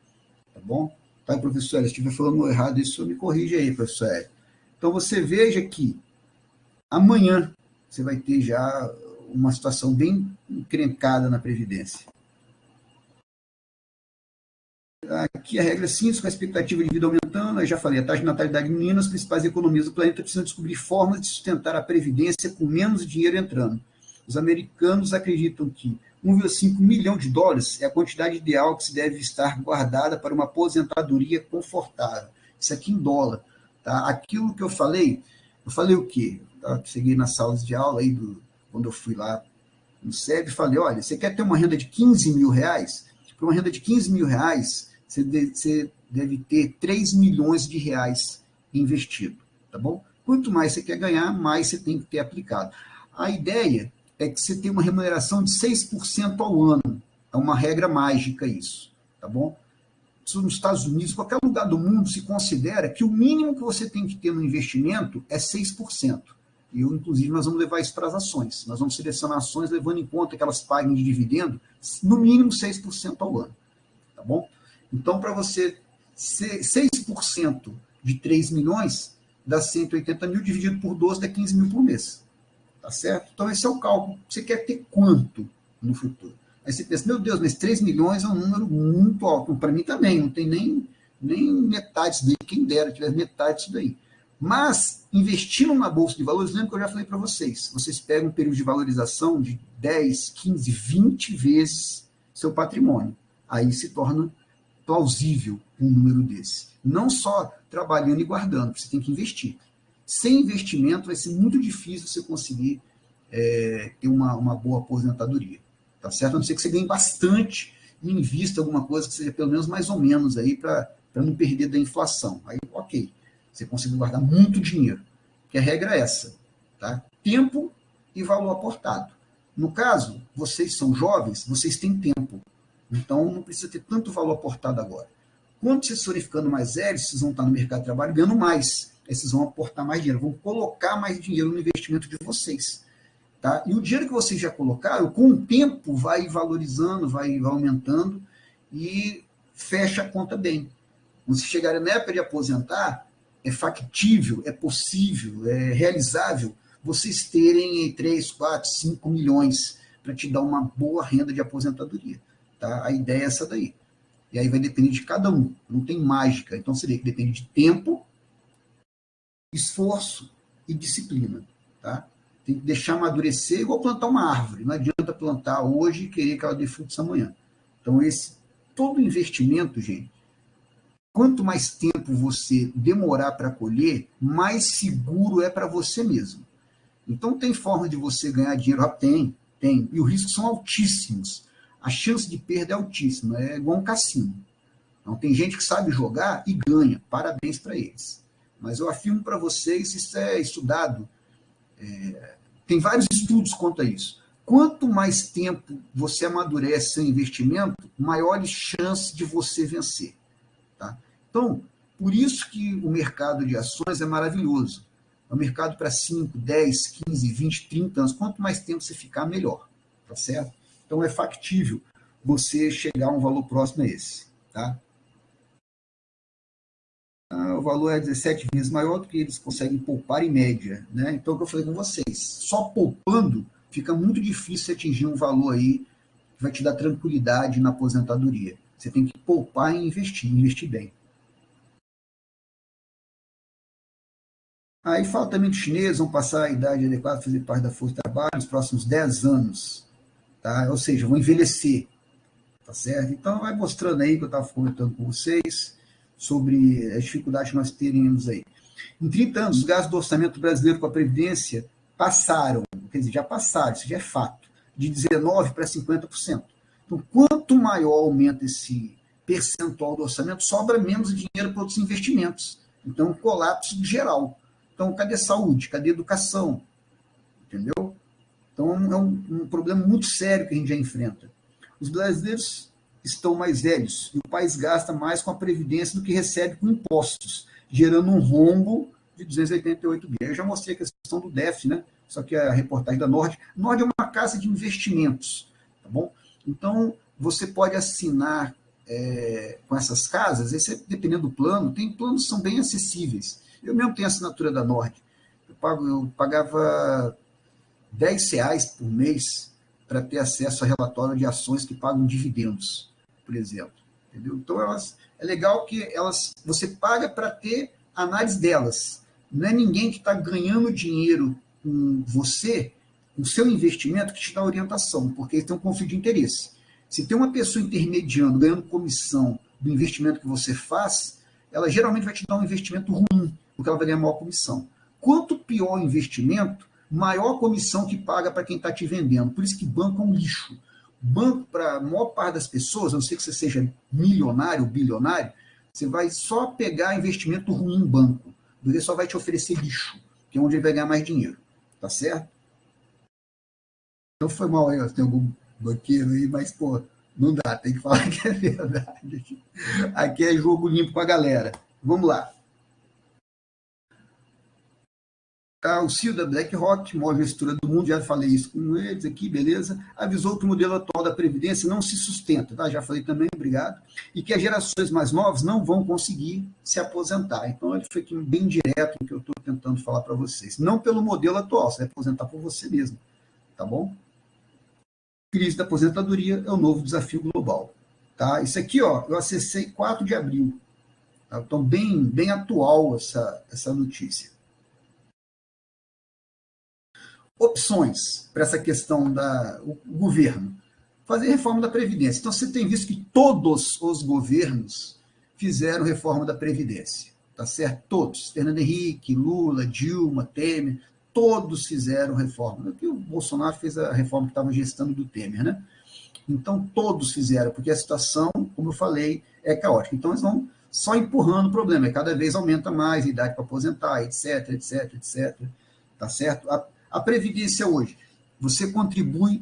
Tá bom? Tá, professor, se estiver falando errado, isso me corrige aí, professor. Então, você veja que amanhã você vai ter já uma situação bem encrencada na Previdência. Aqui a regra é simples, com a expectativa de vida aumentando, eu já falei, a taxa de natalidade menina, as principais economias do planeta precisam descobrir formas de sustentar a Previdência com menos dinheiro entrando. Os americanos acreditam que 1,5 milhão de dólares é a quantidade ideal que se deve estar guardada para uma aposentadoria confortável. Isso aqui em dólar. Tá? Aquilo que eu falei o quê? Eu cheguei nas salas de aula, aí quando eu fui lá no SEB, falei, olha, você quer ter uma renda de 15 mil reais? Para uma renda de 15 mil reais, você deve ter 3 milhões de reais investido, tá bom? Quanto mais você quer ganhar, mais você tem que ter aplicado. A ideia é que você tenha uma remuneração de 6% ao ano. É uma regra mágica isso, tá bom? Isso nos Estados Unidos, qualquer lugar do mundo, se considera que o mínimo que você tem que ter no investimento é 6%. E inclusive, nós vamos levar isso para as ações. Nós vamos selecionar ações levando em conta que elas paguem de dividendo, no mínimo 6% ao ano, tá bom? Então, para você, 6% de 3 milhões dá 180 mil, dividido por 12 dá 15 mil por mês. Tá certo? Então, esse é o cálculo. Você quer ter quanto no futuro? Aí você pensa, meu Deus, mas 3 milhões é um número muito alto. Para mim também, não tem nem metade disso daí. Quem dera tivesse metade disso daí. Mas, investindo na Bolsa de Valores, lembra que eu já falei para vocês, vocês pegam um período de valorização de 10, 15, 20 vezes seu patrimônio. Aí se torna plausível um número desse. Não só trabalhando e guardando, você tem que investir. Sem investimento vai ser muito difícil você conseguir ter uma boa aposentadoria. Tá certo? A não ser que você ganhe bastante e invista alguma coisa que seja pelo menos mais ou menos aí para não perder da inflação. Aí, ok. Você consegue guardar muito dinheiro. Porque a regra é essa. Tá? Tempo e valor aportado. No caso, vocês são jovens, vocês têm tempo. Então, não precisa ter tanto valor aportado agora. Quando vocês forem ficando mais velhos, vocês vão estar no mercado de trabalho ganhando mais. Aí vocês vão aportar mais dinheiro, vão colocar mais dinheiro no investimento de vocês. Tá? E o dinheiro que vocês já colocaram, com o tempo, vai valorizando, vai aumentando e fecha a conta bem. Quando vocês chegarem na época de aposentar, é factível, é possível, é realizável vocês terem 3, 4, 5 milhões para te dar uma boa renda de aposentadoria. Tá? A ideia é essa daí. E aí vai depender de cada um, não tem mágica. Então seria que depende de tempo, esforço e disciplina. Tá? Tem que deixar amadurecer, igual plantar uma árvore. Não adianta plantar hoje e querer que ela dê frutos amanhã. Então, todo investimento, gente, quanto mais tempo você demorar para colher, mais seguro é para você mesmo. Então, tem forma de você ganhar dinheiro? Tem. E os riscos são altíssimos. A chance de perda é altíssima, é igual um cassino. Então, tem gente que sabe jogar e ganha. Parabéns para eles. Mas eu afirmo para vocês, isso é estudado. Tem vários estudos quanto a isso. Quanto mais tempo você amadurece seu investimento, maiores chances de você vencer. Tá? Então, Por isso que o mercado de ações é maravilhoso. É um mercado para 5, 10, 15, 20, 30 anos. Quanto mais tempo você ficar, melhor. Tá certo? Então, é factível você chegar a um valor próximo a esse. Tá? O valor é 17 vezes maior do que eles conseguem poupar em média. Né? Então, é o que eu falei com vocês. Só poupando, fica muito difícil atingir um valor aí que vai te dar tranquilidade na aposentadoria. Você tem que poupar e investir bem. Aí fala também dos chineses, vão passar a idade adequada para fazer parte da força de trabalho nos próximos 10 anos. Tá? Ou seja, vão envelhecer. Tá certo? Então, vai mostrando aí que eu estava comentando com vocês sobre as dificuldades que nós teremos aí. Em 30 anos, os gastos do orçamento brasileiro com a Previdência passaram, quer dizer, já passaram, isso já é fato, de 19% para 50%. Então, quanto maior aumenta esse percentual do orçamento, sobra menos dinheiro para outros investimentos. Então, um colapso geral. Então, cadê saúde? Cadê educação? Entendeu? Então, é um problema muito sério que a gente já enfrenta. Os brasileiros estão mais velhos e o país gasta mais com a Previdência do que recebe com impostos, gerando um rombo de 288 bilhões. Eu já mostrei a questão do DEF, né? Só que a reportagem da Nord. Nord é uma casa de investimentos, tá bom? Então, você pode assinar com essas casas, esse, dependendo do plano, tem planos que são bem acessíveis. Eu mesmo tenho a assinatura da Nord. Eu pagava R$10 por mês para ter acesso a relatório de ações que pagam dividendos, por exemplo. Entendeu? Então, é legal que você paga para ter análise delas. Não é ninguém que está ganhando dinheiro com você, com o seu investimento, que te dá orientação, porque eles têm um conflito de interesse. Se tem uma pessoa intermediando, ganhando comissão do investimento que você faz, ela geralmente vai te dar um investimento ruim, porque ela vai ganhar maior comissão. Quanto pior o investimento, maior comissão que paga para quem está te vendendo. Por isso que banco é um lixo. Banco, para a maior parte das pessoas, a não ser que você seja milionário ou bilionário, você vai só pegar investimento ruim em banco. Ele só vai te oferecer lixo, que é onde ele vai ganhar mais dinheiro. Tá certo? Então foi mal aí, tem algum banqueiro aí, mas, pô, não dá, tem que falar que é verdade. Aqui é jogo limpo com a galera. Vamos lá. O CEO da BlackRock, maior gestora do mundo, já falei isso com eles aqui, beleza, avisou que o modelo atual da Previdência não se sustenta, tá? Já falei também, obrigado, e que as gerações mais novas não vão conseguir se aposentar. Então, ele foi aqui bem direto no que eu estou tentando falar para vocês. Não pelo modelo atual, você vai aposentar por você mesmo, tá bom? Crise da aposentadoria é o novo desafio global. Tá? Isso aqui, ó, eu acessei 4 de abril. Tá? Então, bem atual essa notícia. Opções para essa questão do governo. Fazer reforma da Previdência. Então, você tem visto que todos os governos fizeram reforma da Previdência. Tá certo? Todos. Fernando Henrique, Lula, Dilma, Temer, todos fizeram reforma. Aqui o Bolsonaro fez a reforma que estava gestando do Temer, né? Então, todos fizeram, porque a situação, como eu falei, é caótica. Então, eles vão só empurrando o problema. E cada vez aumenta mais a idade para aposentar, etc, etc, etc. Tá certo? A Previdência hoje, você contribui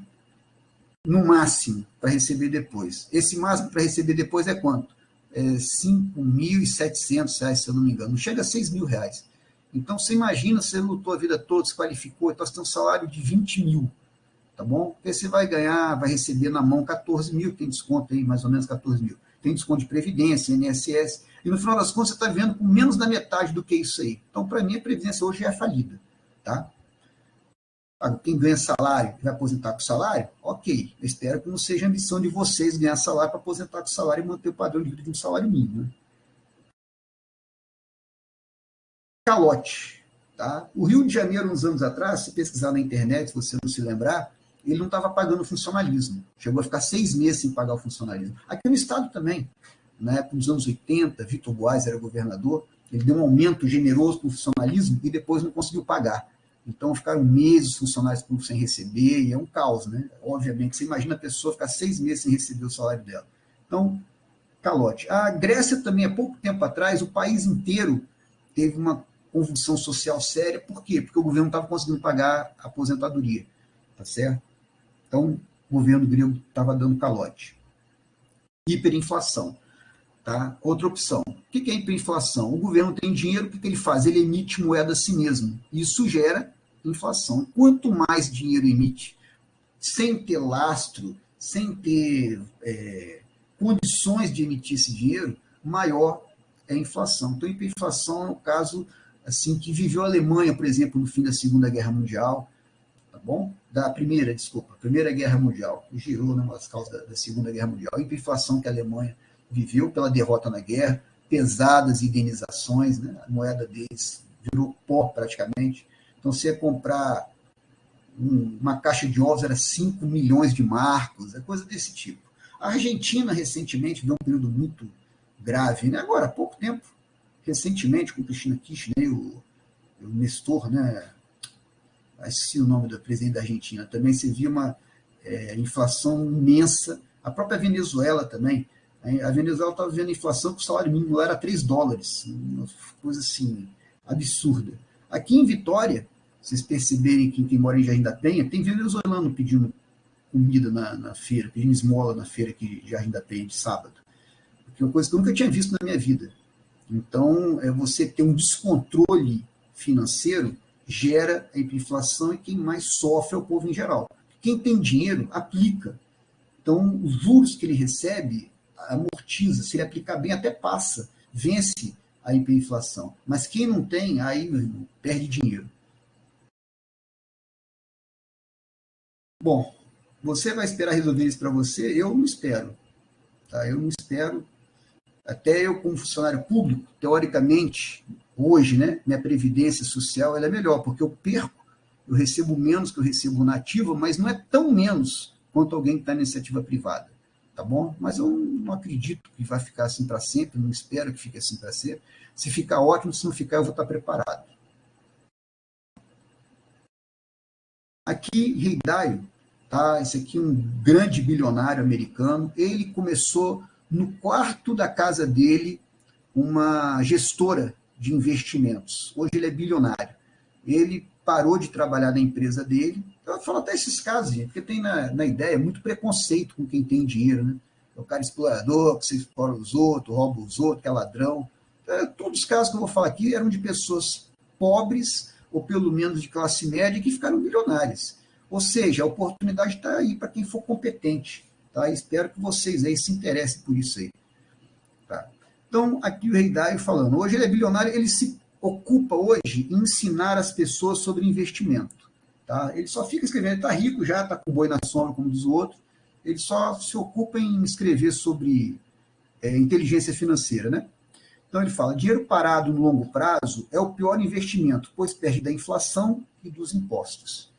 no máximo para receber depois. Esse máximo para receber depois é quanto? É R$5.700, se eu não me engano. Não chega a R$6.000. Então, você imagina, você lutou a vida toda, se qualificou, então você tem um salário de 20 mil, tá bom? Porque você vai ganhar, vai receber na mão 14 mil, tem desconto aí, mais ou menos 14 mil. Tem desconto de Previdência, INSS, e no final das contas você está vendo com menos da metade do que isso aí. Então, para mim, a Previdência hoje é falida, tá? Quem ganha salário vai aposentar com salário? Ok. Eu espero que não seja a missão de vocês ganhar salário para aposentar com salário e manter o padrão de vida de um salário mínimo. Né? Calote. Tá? O Rio de Janeiro, uns anos atrás, se pesquisar na internet, se você não se lembrar, ele não estava pagando funcionalismo. Chegou a ficar 6 meses sem pagar o funcionalismo. Aqui no Estado também. Na época dos anos 80, Vitor Boas era governador, ele deu um aumento generoso para o funcionalismo e depois não conseguiu pagar. Então, ficaram meses funcionários públicos sem receber, e é um caos, né? Obviamente, você imagina a pessoa ficar 6 meses sem receber o salário dela. Então, calote. A Grécia também, há pouco tempo atrás, o país inteiro teve uma convulsão social séria. Por quê? Porque o governo não estava conseguindo pagar a aposentadoria. Tá certo? Então, o governo grego estava dando calote. Hiperinflação. Tá? Outra opção. O que é hiperinflação? O governo tem dinheiro, o que ele faz? Ele emite moeda a si mesmo. Isso gera inflação. Quanto mais dinheiro emite, sem ter lastro, sem ter condições de emitir esse dinheiro, maior é a inflação. Então, a hiperinflação é o caso assim, que viveu a Alemanha, por exemplo, no fim da Segunda Guerra Mundial, tá bom? Primeira Guerra Mundial, que gerou as causas da Segunda Guerra Mundial. A hiperinflação que a Alemanha viveu pela derrota na guerra, pesadas indenizações, né? A moeda deles virou pó praticamente. Então, você ia comprar uma caixa de ovos, era 5 milhões de marcos, coisa desse tipo. A Argentina, recentemente, viveu um período muito grave, né? Agora, há pouco tempo, recentemente, com o Cristina Kirchner, o Nestor, né? Esqueci o nome do presidente da Argentina, também se via uma inflação imensa. A própria Venezuela também. A Venezuela estava vendo inflação que o salário mínimo lá era $3, uma coisa assim, absurda. Aqui em Vitória, vocês perceberem que quem mora em Jardim da Penha, tem venezuelano pedindo comida na feira, pedindo esmola na feira que Jardim da Penha, de sábado. Que é uma coisa que eu nunca tinha visto na minha vida. Então, você ter um descontrole financeiro gera a hiperinflação e quem mais sofre é o povo em geral. Quem tem dinheiro, aplica. Então, os juros que ele recebe amortiza, se ele aplicar bem, até passa, vence a hiperinflação. Mas quem não tem, aí, meu irmão, perde dinheiro. Bom, você vai esperar resolver isso para você? Eu não espero. Tá? Eu não espero. Até eu, como funcionário público, teoricamente, hoje, né, minha previdência social ela é melhor, porque eu recebo menos que eu recebo na ativa, mas não é tão menos quanto alguém que está na iniciativa privada. Tá bom? Mas eu não acredito que vai ficar assim para sempre, não espero que fique assim para sempre. Se ficar ótimo, se não ficar, eu vou estar preparado. Aqui, Rei Dalio, tá? Esse aqui é um grande bilionário americano. Ele começou no quarto da casa dele uma gestora de investimentos. Hoje ele é bilionário. Ele parou de trabalhar na empresa dele. Eu falo até esses casos, gente, porque tem na ideia muito preconceito com quem tem dinheiro, né? É o cara explorador, que você explora os outros, rouba os outros, que é ladrão. Todos os casos que eu vou falar aqui eram de pessoas pobres, ou pelo menos de classe média, que ficaram bilionárias. Ou seja, a oportunidade está aí para quem for competente. Tá? Espero que vocês aí se interessem por isso aí. Tá? Então, aqui o Rei Dalio falando. Hoje ele é bilionário, ele se ocupa hoje em ensinar as pessoas sobre investimento. Tá? Ele só fica escrevendo, ele está rico já, está com boi na sombra, como diz o outro. Ele só se ocupa em escrever sobre inteligência financeira. Né? Então ele fala, dinheiro parado no longo prazo é o pior investimento, pois perde da inflação e dos impostos.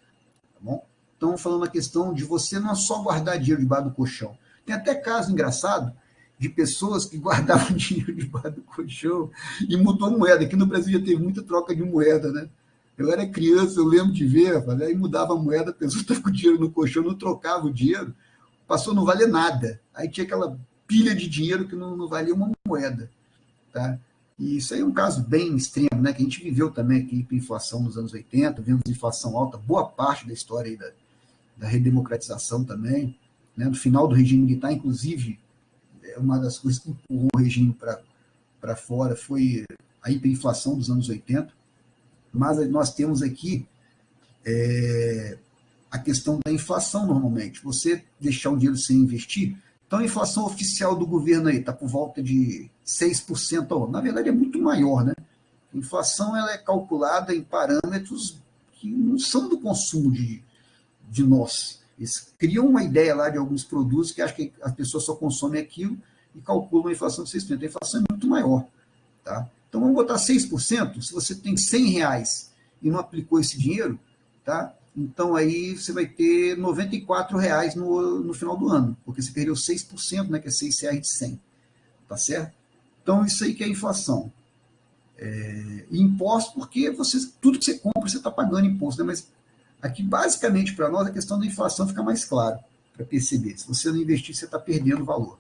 Tá bom? Então, falando a questão de você não só guardar dinheiro debaixo do colchão. Tem até caso engraçado de pessoas que guardavam dinheiro debaixo do colchão e mudou a moeda. Aqui no Brasil já teve muita troca de moeda, né? Eu era criança, eu lembro de ver, aí mudava a moeda, a pessoa estava com o dinheiro no colchão, não trocava o dinheiro, passou a não valer nada. Aí tinha aquela pilha de dinheiro que não valia uma moeda. Tá? E isso aí é um caso bem extremo, né? Que a gente viveu também aqui com inflação nos anos 80, vimos inflação alta, boa parte da história aí da redemocratização também. Né? No final do regime militar, inclusive, uma das coisas que empurrou o regime para fora foi a hiperinflação dos anos 80. Mas nós temos aqui a questão da inflação normalmente. Você deixar o dinheiro sem investir, então a inflação oficial do governo aí está por volta de 6% ao ano. Na verdade é muito maior, né? A inflação ela é calculada em parâmetros que não são do consumo de nós. Eles criam uma ideia lá de alguns produtos que acham que a pessoa só consome aquilo e calculam a inflação de 6%. A inflação é muito maior. Tá? Então vamos botar 6%, se você tem R$100 e não aplicou esse dinheiro, tá? Então aí você vai ter R$94 no final do ano, porque você perdeu 6%, né, que é R$6 de 100. Tá certo? Então isso aí que é inflação. E imposto, porque tudo que você compra, você está pagando imposto, né? Mas aqui basicamente para nós a questão da inflação fica mais clara para perceber. Se você não investir, você está perdendo valor.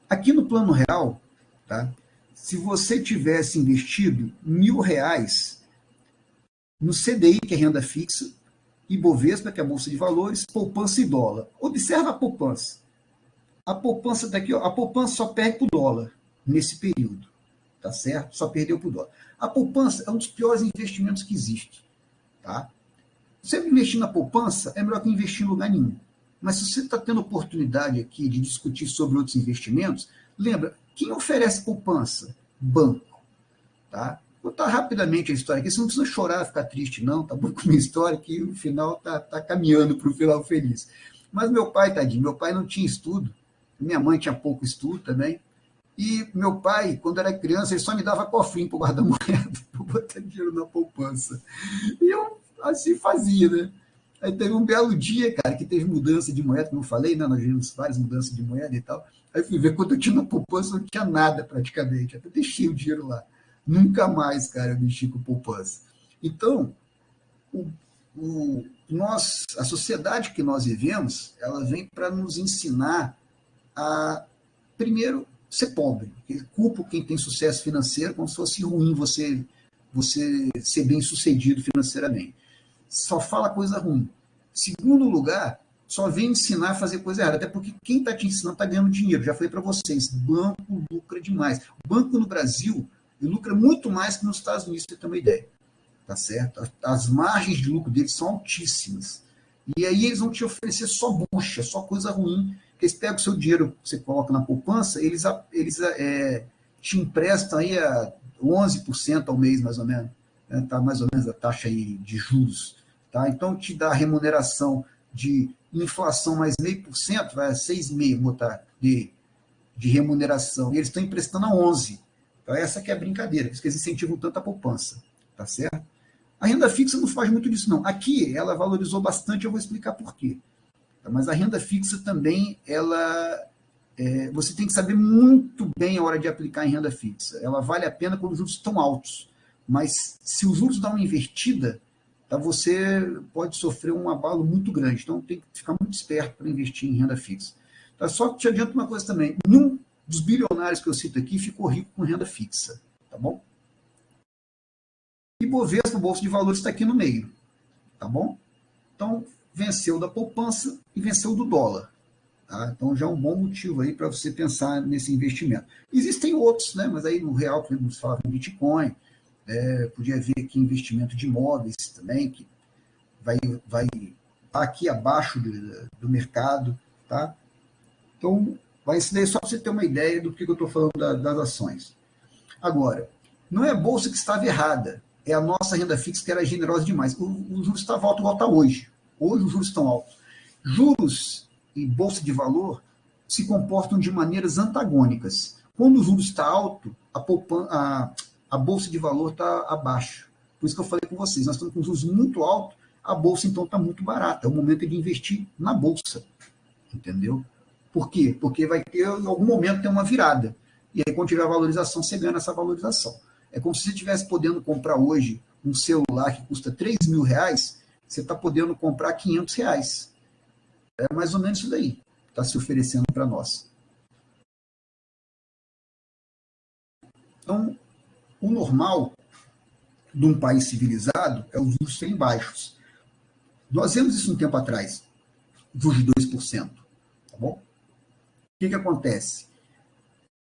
Aqui no plano real, tá? Se você tivesse investido R$1.000 no CDI, que é renda fixa, e Bovespa, que é a Bolsa de Valores, poupança e dólar. Observa a poupança. A poupança daqui, ó, a poupança só perde para o dólar nesse período, tá certo? Só perdeu para o dólar. A poupança é um dos piores investimentos que existe, tá? Você investir na poupança é melhor que investir em lugar nenhum. Mas se você está tendo oportunidade aqui de discutir sobre outros investimentos, lembra, quem oferece poupança? Banco, tá? Vou contar rapidamente a história aqui, você não precisa chorar, ficar triste, não, tá bom com a minha história, que o final tá caminhando para o final feliz. Mas meu pai, tadinho, meu pai não tinha estudo, minha mãe tinha pouco estudo também, e meu pai, quando era criança, ele só me dava cofrinho para guardar moeda, para botar dinheiro na poupança. E eu assim fazia, né? Aí teve um belo dia, cara, que teve mudança de moeda, como eu falei, né? Nós vimos várias mudanças de moeda e tal. Aí fui ver quando eu tinha na poupança, não tinha nada praticamente. Até deixei o dinheiro lá. Nunca mais, cara, eu mexi com poupança. Então, o, a sociedade que nós vivemos, ela vem para nos ensinar a, primeiro, ser pobre. Eu culpo quem tem sucesso financeiro como se fosse ruim você ser bem sucedido financeiramente. Só fala coisa ruim. Segundo lugar, só vem ensinar a fazer coisa errada, até porque quem está te ensinando está ganhando dinheiro. Já falei para vocês, banco lucra demais. O banco no Brasil lucra muito mais que nos Estados Unidos, para você ter uma ideia. Tá certo? As margens de lucro deles são altíssimas. E aí eles vão te oferecer só bucha, só coisa ruim. Porque eles pegam o seu dinheiro que você coloca na poupança, eles te emprestam aí a 11% ao mês, mais ou menos. Né? Tá mais ou menos a taxa aí de juros. Tá? Então, te dá a remuneração de inflação mais 0,5%, vai a 6,5%, botar de remuneração. E eles estão emprestando a 11%. Então, essa que é a brincadeira. Por isso que eles incentivam tanto a poupança. Tá certo? A renda fixa não faz muito disso, não. Aqui, ela valorizou bastante, eu vou explicar por quê. Mas a renda fixa também, você tem que saber muito bem a hora de aplicar em renda fixa. Ela vale a pena quando os juros estão altos. Mas se os juros dão uma invertida, tá, você pode sofrer um abalo muito grande. Então, tem que ficar muito esperto para investir em renda fixa. Tá? Só que te adianto uma coisa também. Nenhum dos bilionários que eu cito aqui ficou rico com renda fixa. Tá bom? E Bovespa, Bolsa de Valores, está aqui no meio. Tá bom? Então, venceu da poupança e venceu do dólar. Tá? Então, já é um bom motivo aí para você pensar nesse investimento. Existem outros, né? Mas aí no real, podemos falar em Bitcoin, podia ver aqui investimento de imóveis também, que vai aqui abaixo do mercado. Tá? Então, isso daí só para você ter uma ideia do que eu estou falando das ações. Agora, não é a bolsa que estava errada, é a nossa renda fixa que era generosa demais. O juros estava alto igual está hoje. Hoje os juros estão altos. Juros e bolsa de valor se comportam de maneiras antagônicas. Quando o juros está alto, a bolsa de valor está abaixo. Por isso que eu falei com vocês, nós estamos com juros muito altos, a bolsa então está muito barata. É o momento de investir na bolsa. Entendeu? Por quê? Porque vai ter, em algum momento, ter uma virada. E aí, quando tiver a valorização, você ganha essa valorização. É como se você estivesse podendo comprar hoje um celular que custa R$3.000, você está podendo comprar R$500. É mais ou menos isso daí que está se oferecendo para nós. Então, o normal de um país civilizado é os juros serem baixos. Nós vimos isso um tempo atrás, juros de 2%. Tá bom? O que acontece?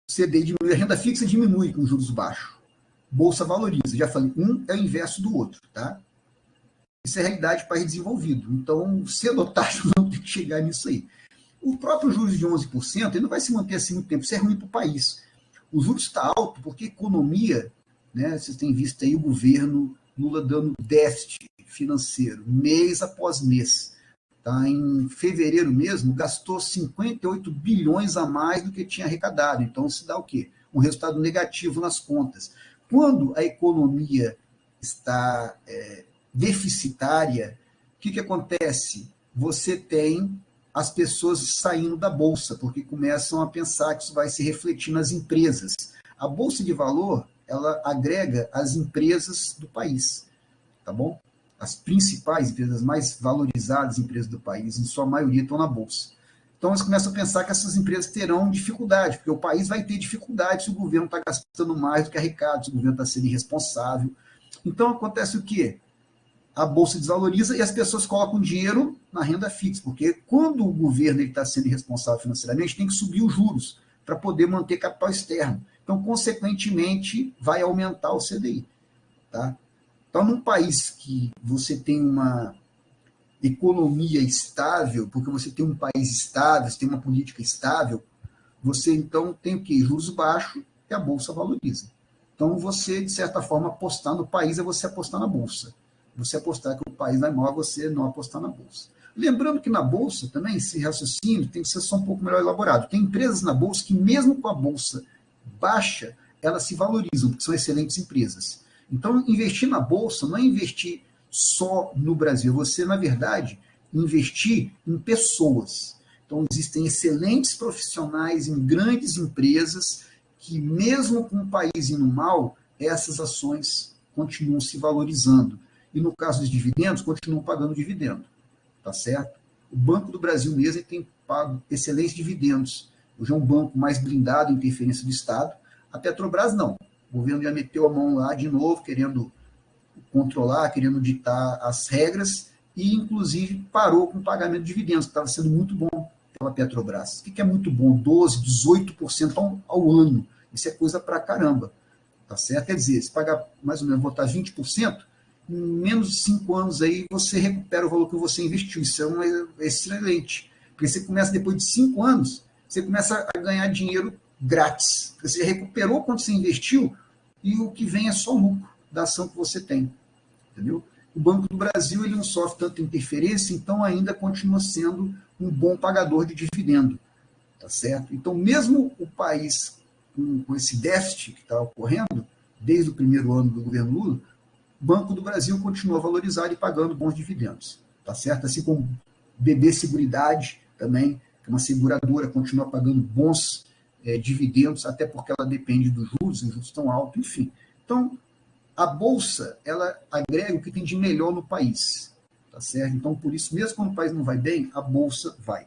O CDI diminui, a renda fixa diminui com juros baixos. Bolsa valoriza. Já falei, um é o inverso do outro. Tá? Isso é realidade para país desenvolvido. Então, cedo ou tarde, não tem que chegar nisso aí. O próprio juros de 11%, ele não vai se manter assim muito tempo. Isso é ruim para o país. O juros está alto porque a economia, né, vocês têm visto aí o governo Lula dando déficit financeiro, mês após mês. Tá? Em fevereiro mesmo, gastou 58 bilhões a mais do que tinha arrecadado. Então, se dá o quê? Um resultado negativo nas contas. Quando a economia está deficitária, o que acontece? Você tem as pessoas saindo da bolsa, porque começam a pensar que isso vai se refletir nas empresas. A bolsa de valor, ela agrega as empresas do país, tá bom? As principais empresas, as mais valorizadas empresas do país, em sua maioria estão na bolsa. Então eles começam a pensar que essas empresas terão dificuldade, porque o país vai ter dificuldade se o governo está gastando mais do que arrecada, se o governo está sendo irresponsável. Então acontece o quê? a bolsa desvaloriza e as pessoas colocam dinheiro na renda fixa, porque quando o governo está sendo irresponsável financeiramente, tem que subir os juros para poder manter capital externo. Então, consequentemente, vai aumentar o CDI. Tá? Então, num país que você tem uma economia estável, porque você tem um país estável, você tem uma política estável, você então tem o quê? Juros baixos e a bolsa valoriza. Então, você, de certa forma, apostar no país é você apostar na bolsa. Você apostar que o país vai mal, você não apostar na bolsa. Lembrando que na bolsa também, esse raciocínio tem que ser só um pouco melhor elaborado. Tem empresas na bolsa que, mesmo com a bolsa baixa, elas se valorizam, porque são excelentes empresas. Então, investir na bolsa não é investir só no Brasil, você, na verdade, investir em pessoas. Então, existem excelentes profissionais em grandes empresas que, mesmo com o país indo mal, essas ações continuam se valorizando. E no caso dos dividendos, continuam pagando dividendo. Tá certo? O Banco do Brasil mesmo tem pago excelentes dividendos. Hoje é um banco mais blindado em interferência do Estado. A Petrobras não. O governo já meteu a mão lá de novo, querendo controlar, querendo ditar as regras e, inclusive, parou com o pagamento de dividendos, que estava sendo muito bom pela Petrobras. O que é muito bom? 12%, 18% ao ano. Isso é coisa pra caramba. Tá certo? Quer dizer, se pagar mais ou menos, botar 20%, em menos de 5 anos aí você recupera o valor que você investiu. Isso é excelente. Porque você começa, depois de 5 anos, você começa a ganhar dinheiro grátis. Você recuperou quanto você investiu e o que vem é só lucro da ação que você tem. Entendeu? O Banco do Brasil ele não sofre tanta interferência, então ainda continua sendo um bom pagador de dividendo. Tá certo? Então, mesmo o país com esse déficit que está ocorrendo, desde o primeiro ano do governo Lula, o Banco do Brasil continua valorizado e pagando bons dividendos. Tá certo? Assim como BB Seguridade também, que é uma seguradora, continua pagando bons dividendos, até porque ela depende dos juros, os juros estão altos, enfim. Então, a Bolsa, ela agrega o que tem de melhor no país. Tá certo? Então, por isso, mesmo quando o país não vai bem, a Bolsa vai.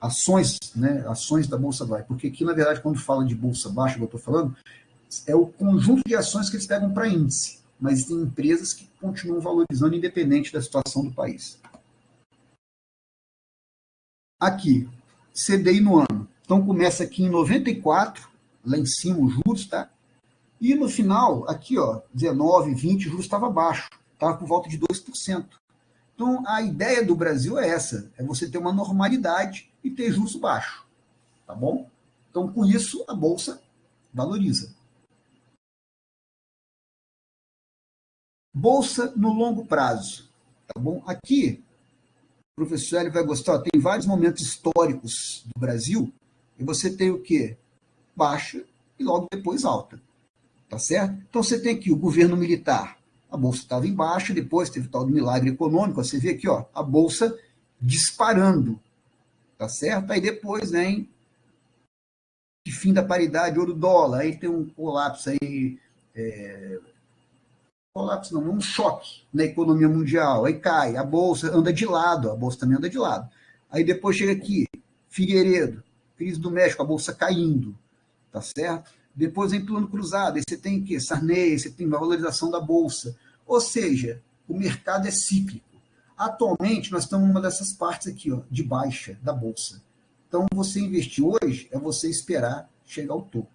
Ações, né? Ações da Bolsa vai. Porque aqui, na verdade, quando fala de Bolsa Baixa, que eu estou falando, é o conjunto de ações que eles pegam para índice. Mas tem empresas que continuam valorizando independente da situação do país. Aqui, CDI no ano. Então, começa aqui em 94, lá em cima os juros, tá? E no final, aqui, ó, 19, 20, o juros estava baixo, estava por volta de 2%. Então, a ideia do Brasil é essa, é você ter uma normalidade e ter juros baixos, tá bom? Então, com isso, a Bolsa valoriza. Bolsa no longo prazo, tá bom? Aqui, o professor Hélio vai gostar, tem vários momentos históricos do Brasil, e você tem o quê? Baixa e logo depois alta, tá certo? Então, você tem aqui o governo militar, a Bolsa estava em baixa, depois teve o tal do milagre econômico, você vê aqui, ó, a Bolsa disparando, tá certo? Aí depois vem de fim da paridade ouro-dólar, aí tem um colapso aí, colapso não, um choque na economia mundial, aí cai, a Bolsa anda de lado, a Bolsa também anda de lado. Aí depois chega aqui, Figueiredo, crise do México, a Bolsa caindo, tá certo? Depois vem plano cruzado, aí você tem o quê? Sarney, você tem valorização da Bolsa. Ou seja, o mercado é cíclico. Atualmente, nós estamos numa dessas partes aqui, ó, de baixa da Bolsa. Então, você investir hoje é você esperar chegar ao topo.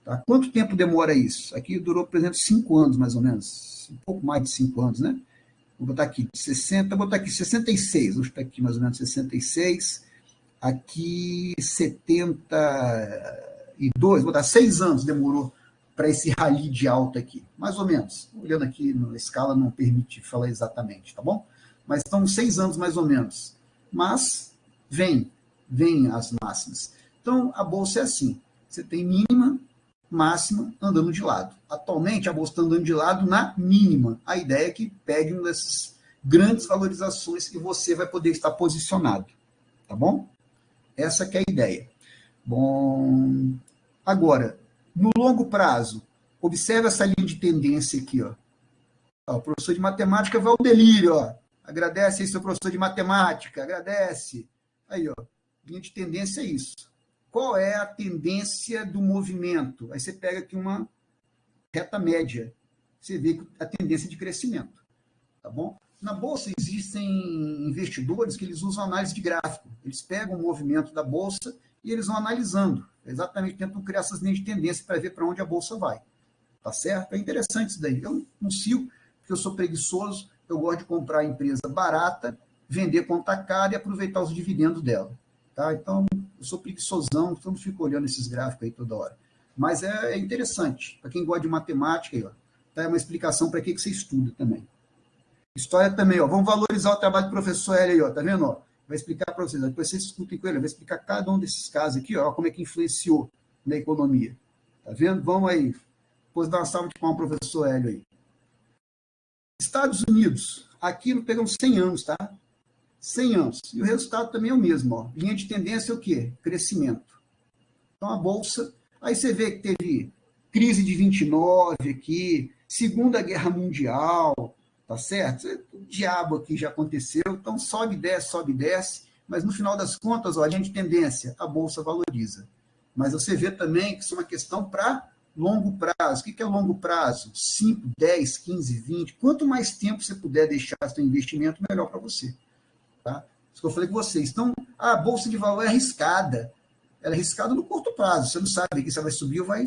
Tá? Quanto tempo demora isso? Aqui durou, por exemplo, 5 anos, mais ou menos. Um pouco mais de 5 anos, né? Vou botar aqui 60, vou botar aqui 66. Vou botar aqui mais ou menos 66. Aqui 72, vou botar 6 anos demorou para esse rally de alta aqui. Mais ou menos. Olhando aqui na escala não permite falar exatamente, tá bom? Mas estão 6 anos mais ou menos. Mas vem as máximas. Então, a Bolsa é assim. Você tem mínima, máxima, andando de lado. Atualmente, a Bolsa está andando de lado na mínima. A ideia é que pegue uma dessas grandes valorizações e você vai poder estar posicionado. Tá bom? Essa que é a ideia. Bom, agora, no longo prazo, observe essa linha de tendência aqui. Ó. O professor de matemática vai ao delírio. Ó. Agradece aí, seu professor de matemática. Agradece. Aí, ó. Linha de tendência é isso. Qual é a tendência do movimento? Aí você pega aqui uma reta média. Você vê a tendência de crescimento. Tá bom? Na Bolsa existem investidores que eles usam análise de gráfico. Eles pegam o movimento da Bolsa e eles vão analisando. Exatamente, tentam criar essas linhas de tendência para ver para onde a Bolsa vai. Tá certo? É interessante isso daí. Eu não sigo, porque eu sou preguiçoso, eu gosto de comprar a empresa barata, vender quanto está caro e aproveitar os dividendos dela. Tá? Então, eu sou preguiçosão, então não fico olhando esses gráficos aí toda hora. Mas é interessante. Para quem gosta de matemática, aí, ó, tá? É uma explicação para que você estuda também. História também, ó. Vamos valorizar o trabalho do professor Hélio aí, ó. Tá vendo? Ó? Vai explicar para vocês. Depois vocês escutem com ele. Vai explicar cada um desses casos aqui, ó, como é que influenciou na economia. Tá vendo? Vamos aí. Depois dar uma salva de palmas ao professor Hélio aí. Estados Unidos. Aqui pegamos 100 anos, tá? 100 anos. E o resultado também é o mesmo, ó. Linha de tendência é o quê? Crescimento. Então, a Bolsa... Aí você vê que teve crise de 29 aqui, Segunda Guerra Mundial, tá certo? O diabo aqui já aconteceu, então sobe, desce, mas no final das contas, ó, a linha de tendência, a Bolsa valoriza. Mas você vê também que isso é uma questão para longo prazo. O que é longo prazo? 5, 10, 15, 20. Quanto mais tempo você puder deixar seu investimento, melhor para você. Tá? Isso que eu falei com vocês. Então, a Bolsa de Valores é arriscada. Ela é arriscada no curto prazo. Você não sabe que você vai subir ou vai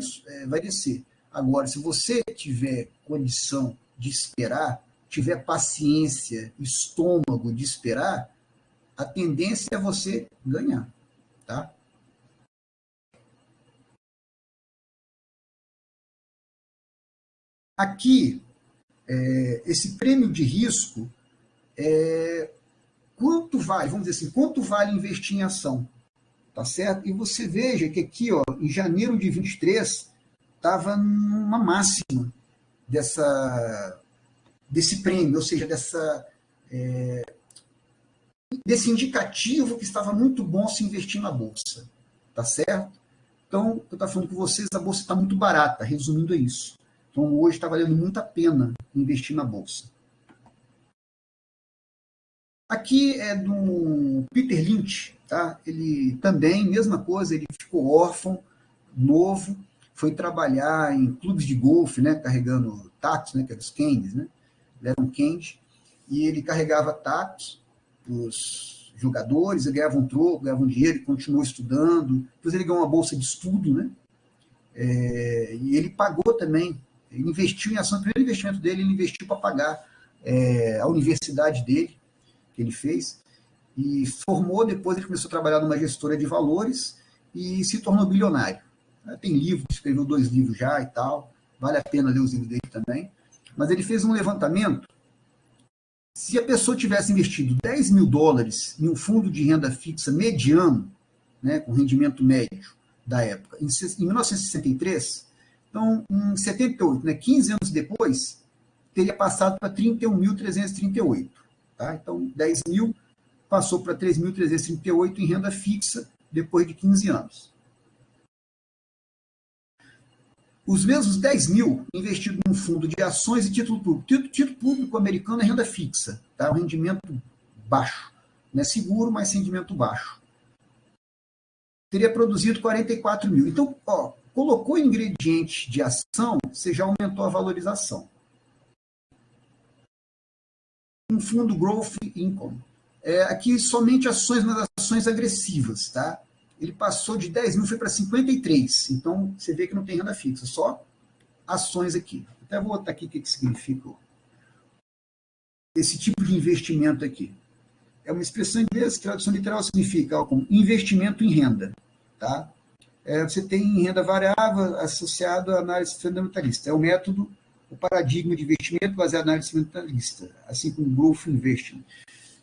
descer. Agora, se você tiver condição de esperar, tiver paciência, estômago de esperar, a tendência é você ganhar. Tá? Aqui, esse prêmio de risco, quanto vale, vamos dizer assim, quanto vale investir em ação? Tá certo? E você veja que aqui, ó, em janeiro de 23, estava numa máxima desse prêmio, ou seja, desse indicativo que estava muito bom se investir na Bolsa. Tá certo? Então, eu estou falando com vocês, a Bolsa está muito barata, resumindo é isso. Então, hoje está valendo muito a pena investir na Bolsa. Aqui é do Peter Lynch, tá? Ele também, mesma coisa, ele ficou órfão, novo, foi trabalhar em clubes de golfe, né, carregando tacos, né, que eram os candies, né? Ele era um candy, e ele carregava tacos para os jogadores, ele ganhava um troco, ganhava um dinheiro, e continuou estudando, depois ele ganhou uma bolsa de estudo, né? E ele pagou também, ele investiu em ação, o primeiro investimento dele, ele investiu para pagar a universidade dele, que ele fez, e formou, depois ele começou a trabalhar numa gestora de valores e se tornou bilionário. Tem livro, escreveu 2 livros já e tal, vale a pena ler os livros dele também, mas ele fez um levantamento, se a pessoa tivesse investido $10.000 em um fundo de renda fixa mediano, né, com rendimento médio da época, em 1963, então em 78, né, 15 anos depois, teria passado para 31.338. Tá? Então, 10 mil passou para 3.338 em renda fixa depois de 15 anos. Os mesmos 10 mil investidos num fundo de ações e título público. Título público americano é renda fixa, tá? Um rendimento baixo. Não é seguro, mas rendimento baixo. Teria produzido 44 mil. Então, ó, colocou ingrediente de ação, você já aumentou a valorização. Um fundo Growth Income. Aqui somente ações, mas ações agressivas, tá? Ele passou de 10 mil, foi para 53. Então, você vê que não tem renda fixa, só ações aqui. Até vou botar aqui o que significa esse tipo de investimento aqui. É uma expressão em inglês, tradução literal significa como investimento em renda, tá? Você tem renda variável associado à análise fundamentalista. É o método, o paradigma de investimento baseado na análise fundamentalista, assim como o Growth Investing.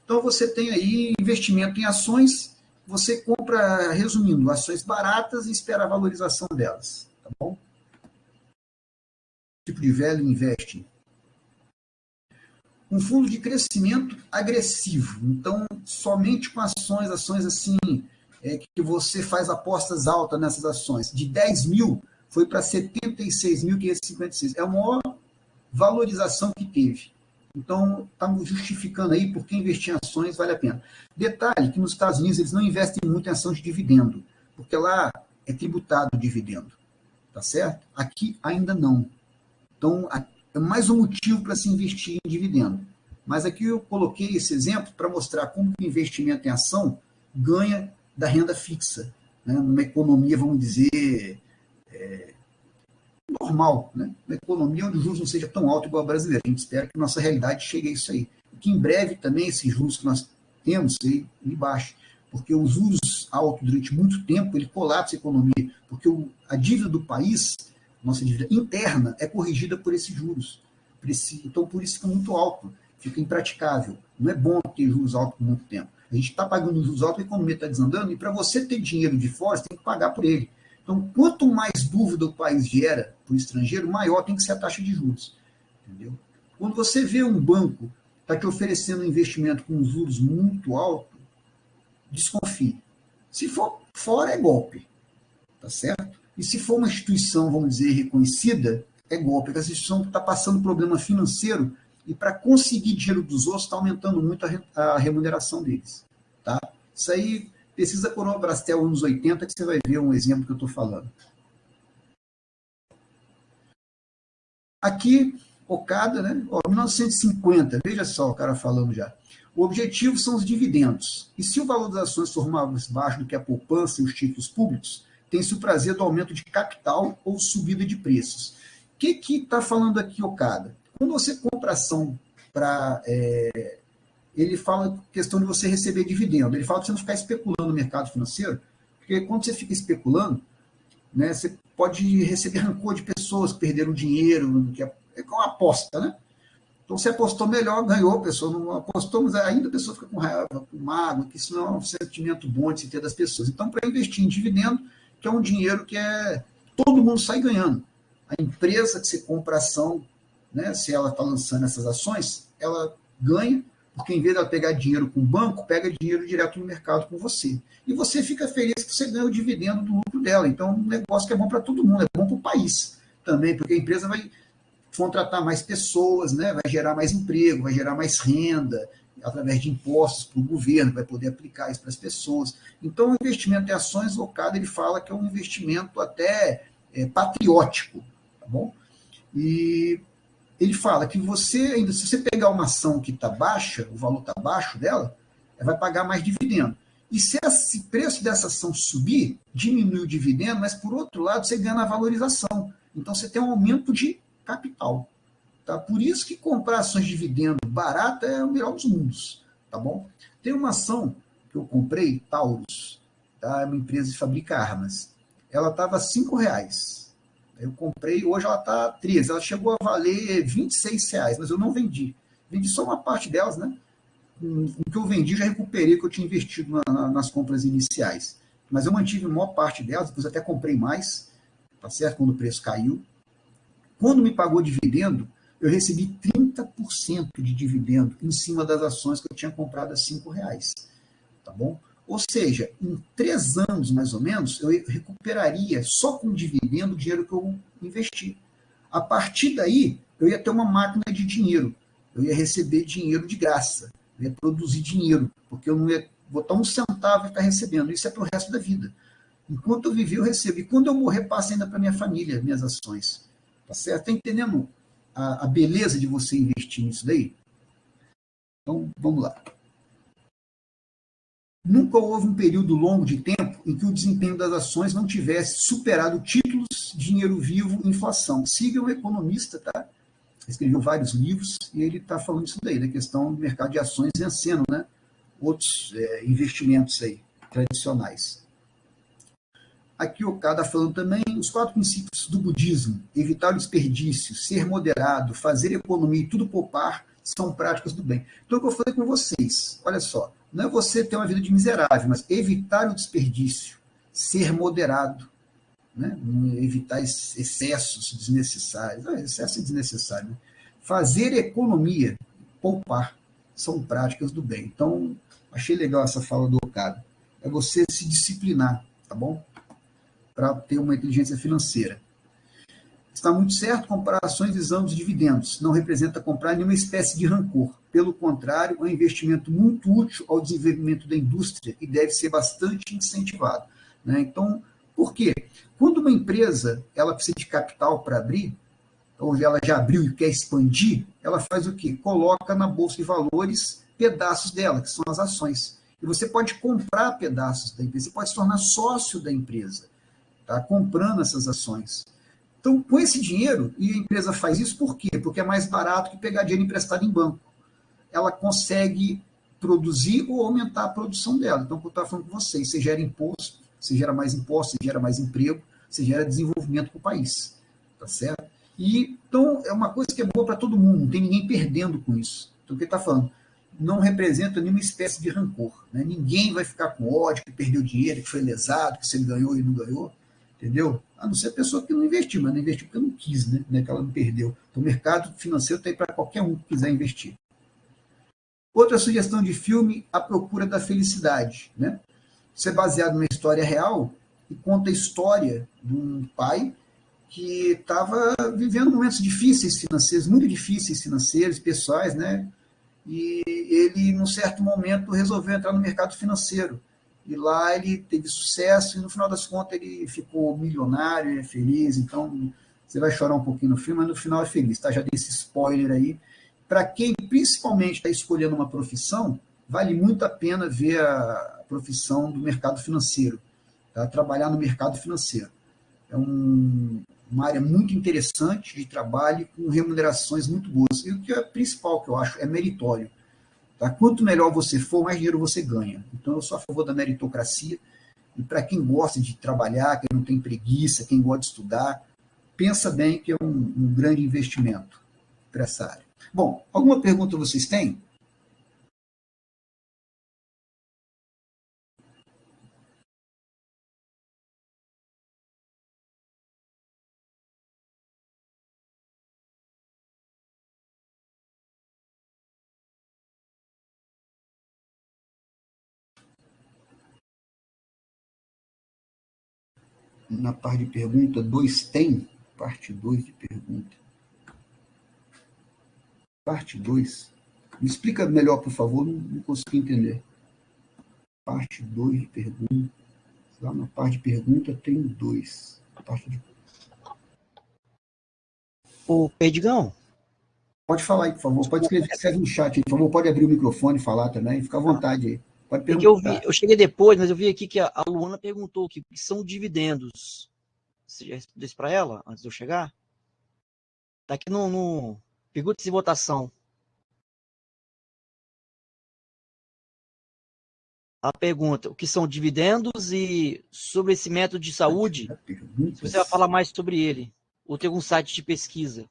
Então, você tem aí investimento em ações, você compra, resumindo, ações baratas e espera a valorização delas, tá bom? Tipo de value investing. Um fundo de crescimento agressivo, então, somente com ações assim, que você faz apostas altas nessas ações. De 10 mil, foi para 76.556. É a maior valorização que teve. Então, estamos justificando aí por que investir em ações vale a pena. Detalhe que nos Estados Unidos eles não investem muito em ação de dividendo, porque lá é tributado o dividendo, tá certo? Aqui ainda não. Então, é mais um motivo para se investir em dividendo. Mas aqui eu coloquei esse exemplo para mostrar como o investimento em ação ganha da renda fixa, né? Numa economia, vamos dizer, normal, né? Uma economia onde o juros não seja tão alto igual a brasileira. A gente espera que nossa realidade chegue a isso aí. E que em breve também esses juros que nós temos, ele baixe. Porque os juros altos durante muito tempo, ele colapsa a economia. Porque a dívida do país, nossa dívida interna, é corrigida por esses juros. Então, por isso fica muito alto, fica impraticável. Não é bom ter juros altos por muito tempo. A gente está pagando juros altos, a economia está desandando, e para você ter dinheiro de fora, você tem que pagar por ele. Então, quanto mais dúvida o país gera para o estrangeiro, maior tem que ser a taxa de juros. Entendeu? Quando você vê um banco está te oferecendo um investimento com juros muito altos, desconfie. Se for fora, é golpe. Tá certo? E se for uma instituição, vamos dizer, reconhecida, é golpe. Porque essa instituição está passando problema financeiro e para conseguir dinheiro dos outros está aumentando muito a remuneração deles. Tá? Isso aí, pesquisa Coroa Brastel anos 80, que você vai ver um exemplo que eu estou falando. Aqui, Ocada, né? 1950, veja só o cara falando já. O objetivo são os dividendos. E se o valor das ações for mais baixo do que a poupança e os títulos públicos, tem-se o prazer do aumento de capital ou subida de preços. O que está falando aqui, Ocada? Quando você compra ação para... ele fala questão de você receber dividendo. Ele fala para você não ficar especulando no mercado financeiro, porque quando você fica especulando, né, você pode receber rancor de pessoas que perderam dinheiro, que é como uma aposta, né? Então, você apostou melhor, ganhou, a pessoa não apostou, mas ainda a pessoa fica com raiva, com mágoa, que isso não é um sentimento bom de se ter das pessoas. Então, para investir em dividendo, que é um dinheiro que todo mundo sai ganhando. A empresa que você compra ação, né, se ela está lançando essas ações, ela ganha, porque em vez de ela pegar dinheiro com o banco, pega dinheiro direto no mercado com você. E você fica feliz que você ganha o dividendo do lucro dela. Então, é um negócio que é bom para todo mundo, é bom para o país também, porque a empresa vai contratar mais pessoas, né? Vai gerar mais emprego, vai gerar mais renda, através de impostos para o governo, vai poder aplicar isso para as pessoas. Então, o investimento em ações locado, ele fala que é um investimento até patriótico, tá bom? E ele fala que você, ainda se você pegar uma ação que está baixa, o valor está baixo dela, vai pagar mais dividendo. E se esse preço dessa ação subir, diminui o dividendo, mas por outro lado você ganha na valorização. Então você tem um aumento de capital. Tá? Por isso que comprar ações de dividendo barata é o melhor dos mundos. Tá bom? Tem uma ação que eu comprei, Taurus, tá? É uma empresa que fabrica armas. Ela estava R$5. Eu comprei, hoje ela está 13. Ela chegou a valer R$26, mas eu não vendi. Vendi só uma parte delas, né? O que eu vendi já recuperei que eu tinha investido nas compras iniciais. Mas eu mantive a maior parte delas, depois até comprei mais, tá certo? Quando o preço caiu. Quando me pagou dividendo, eu recebi 30% de dividendo em cima das ações que eu tinha comprado a R$5. Tá bom? Ou seja, em 3 anos, mais ou menos, eu recuperaria só com dividendo o dinheiro que eu investi. A partir daí, eu ia ter uma máquina de dinheiro. Eu ia receber dinheiro de graça. Eu ia produzir dinheiro, porque eu não ia botar um centavo e estar recebendo. Isso é para o resto da vida. Enquanto eu vivi, eu recebo. E quando eu morrer, passa ainda para minha família, minhas ações. Tá certo? Está entendendo a beleza de você investir nisso daí? Então, vamos lá. Nunca houve um período longo de tempo em que o desempenho das ações não tivesse superado títulos, dinheiro vivo e inflação. Siga um economista, tá? Escreveu vários livros e ele está falando isso daí, da questão do mercado de ações vencendo, né? Outros investimentos aí, tradicionais. Aqui o cara está falando também os 4 princípios do budismo: evitar o desperdício, ser moderado, fazer economia e tudo poupar, são práticas do bem. Então, o que eu falei com vocês, olha só, não é você ter uma vida de miserável, mas evitar o desperdício, ser moderado, né? Evitar excessos desnecessários. Excesso é desnecessário. Né? Fazer economia, poupar, são práticas do bem. Então, achei legal essa fala do Okada. É você se disciplinar, tá bom? Para ter uma inteligência financeira. Está muito certo, comprar ações visando os dividendos. Não representa comprar nenhuma espécie de rancor. Pelo contrário, é um investimento muito útil ao desenvolvimento da indústria e deve ser bastante incentivado. Né? Então, por quê? Quando uma empresa ela precisa de capital para abrir, ou ela já abriu e quer expandir, ela faz o quê? Coloca na Bolsa de Valores pedaços dela, que são as ações. E você pode comprar pedaços da empresa, você pode se tornar sócio da empresa, tá? Comprando essas ações. Então, com esse dinheiro, e a empresa faz isso por quê? Porque é mais barato que pegar dinheiro emprestado em banco. Ela consegue produzir ou aumentar a produção dela. Então, como eu estava falando com vocês, você gera imposto, você gera mais imposto, você gera mais emprego, você gera desenvolvimento para o país. Tá certo? E, então, é uma coisa que é boa para todo mundo, não tem ninguém perdendo com isso. Então, o que ele está falando? Não representa nenhuma espécie de rancor. Né? Ninguém vai ficar com ódio, que perdeu dinheiro, que foi lesado, que você ganhou e não ganhou. Entendeu? A não ser a pessoa que não investiu, mas não investiu porque não quis, né? Que ela não perdeu. Então, o mercado financeiro está aí para qualquer um que quiser investir. Outra sugestão de filme, A Procura da Felicidade. Né? Isso é baseado numa história real e conta a história de um pai que estava vivendo momentos difíceis financeiros, muito difíceis financeiros, pessoais, né? E ele, num certo momento, resolveu entrar no mercado financeiro. E lá ele teve sucesso e, no final das contas, ele ficou milionário, é feliz. Então, você vai chorar um pouquinho no filme, mas no final é feliz, tá? Já dei esse spoiler aí. Para quem, principalmente, está escolhendo uma profissão, vale muito a pena ver a profissão do mercado financeiro, tá? Trabalhar no mercado financeiro. É uma área muito interessante de trabalho com remunerações muito boas. E o que é principal que eu acho é meritório. Tá? Quanto melhor você for, mais dinheiro você ganha. Então, eu sou a favor da meritocracia. E para quem gosta de trabalhar, quem não tem preguiça, quem gosta de estudar, pensa bem que é um grande investimento para essa área. Bom, alguma pergunta vocês têm? Na parte de pergunta 2 tem? Parte 2 de pergunta. Parte 2. Me explica melhor, por favor, não consegui entender. Parte 2 de pergunta. Lá na parte de pergunta tem 2. Parte de... Ô, Perdigão, Pode falar aí, por favor. Pode desculpa, escreve no chat aí, por favor. Pode abrir o microfone e falar também. Fica à vontade aí. Pode é que perguntar. eu cheguei depois, mas eu vi aqui que a Luana perguntou o que são dividendos. Você já respondeu isso para ela antes de eu chegar? Tá aqui no perguntas e votação. A pergunta, o que são dividendos e sobre esse método de saúde, se você vai falar mais sobre ele, ou tem algum site de pesquisa.